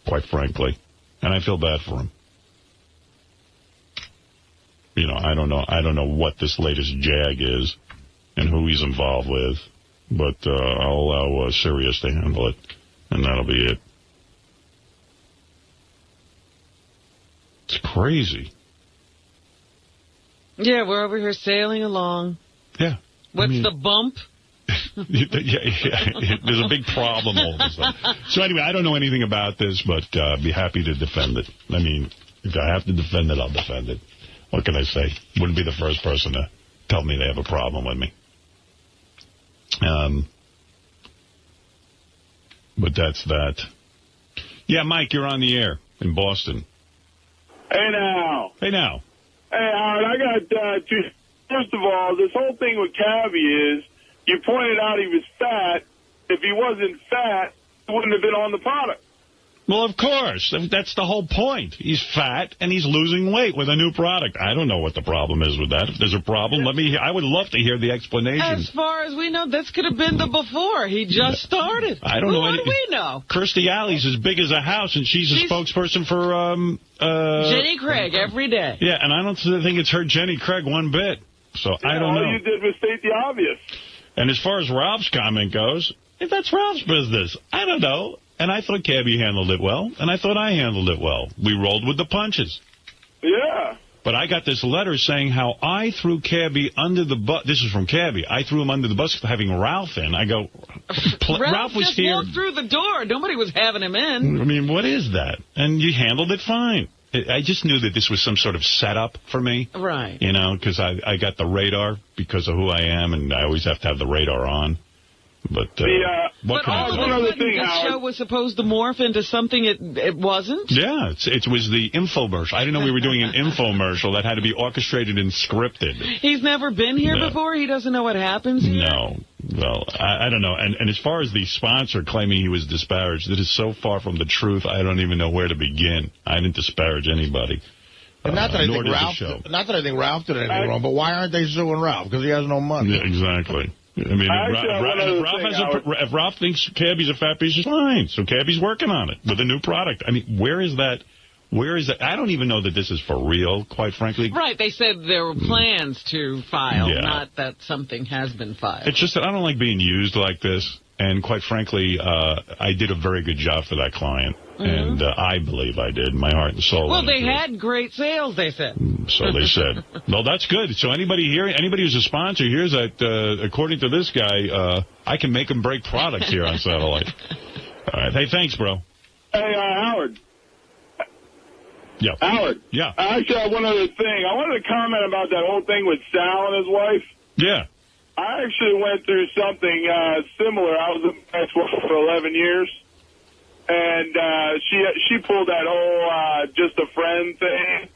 quite frankly, and I feel bad for him. I don't know what this latest jag is and who he's involved with, but I'll allow Sirius to handle it, and that'll be it. It's crazy. Yeah, we're over here sailing along. Yeah. What's the bump? Yeah, there's a big problem all of a sudden. So anyway, I don't know anything about this, but I'd be happy to defend it. I mean, if I have to defend it, I'll defend it. What can I say? Wouldn't be the first person to tell me they have a problem with me. But that's that. Yeah, Mike, you're on the air in Boston. Hey, now. Hey, now. Hey, Howard, I got two. First of all, this whole thing with Cabbie is you pointed out he was fat. If he wasn't fat, he wouldn't have been on the product. Well, of course. That's the whole point. He's fat, and he's losing weight with a new product. I don't know what the problem is with that. If there's a problem, let me hear. I would love to hear the explanation. As far as we know, this could have been the before. He just started. I don't know. What do we know? Kirstie Alley's as big as a house, and she's a spokesperson for... Jenny Craig every day. Yeah, and I don't think it's hurt Jenny Craig one bit. So I don't know. All you did was state the obvious. And as far as Ralph's comment goes, that's Ralph's business. I don't know. And I thought Cabbie handled it well, and I thought I handled it well. We rolled with the punches. Yeah. But I got this letter saying how I threw Cabbie under the bus. This is from Cabbie. I threw him under the bus for having Ralph in. I go, Ralph was just here. Walked through the door. Nobody was having him in. I mean, what is that? And you handled it fine. I just knew that this was some sort of setup for me. Right. Because I got the radar because of who I am, and I always have to have the radar on. But What but all of a sudden, this show was supposed to morph into something it wasn't? Yeah, it was the infomercial. I didn't know we were doing an infomercial that had to be orchestrated and scripted. He's never been here before? He doesn't know what happens here? No. Well, I don't know. And as far as the sponsor claiming he was disparaged, it is so far from the truth, I don't even know where to begin. I didn't disparage anybody. And not that I think Ralph did anything wrong, but why aren't they suing Ralph? Because he has no money. Yeah, exactly. I mean, if Ralph thinks Cabbie's a fat piece of fine, so Cabbie's working on it with a new product. I mean, where is that? I don't even know that this is for real, quite frankly. Right, they said there were plans to file, not that something has been filed. It's just that I don't like being used like this, and quite frankly, I did a very good job for that client, and I believe I did, my heart and soul. Well, they had great sales, they said. So they said. Well, that's good. So anybody who's a sponsor hears that, according to this guy, I can make and break products here on Satellite. All right. Hey, thanks, bro. Hey, Howard. Yeah. Howard. Yeah. I actually have one other thing. I wanted to comment about that whole thing with Sal and his wife. Yeah. I actually went through something similar. I was in basketball for 11 years. And she pulled that whole just a friend thing.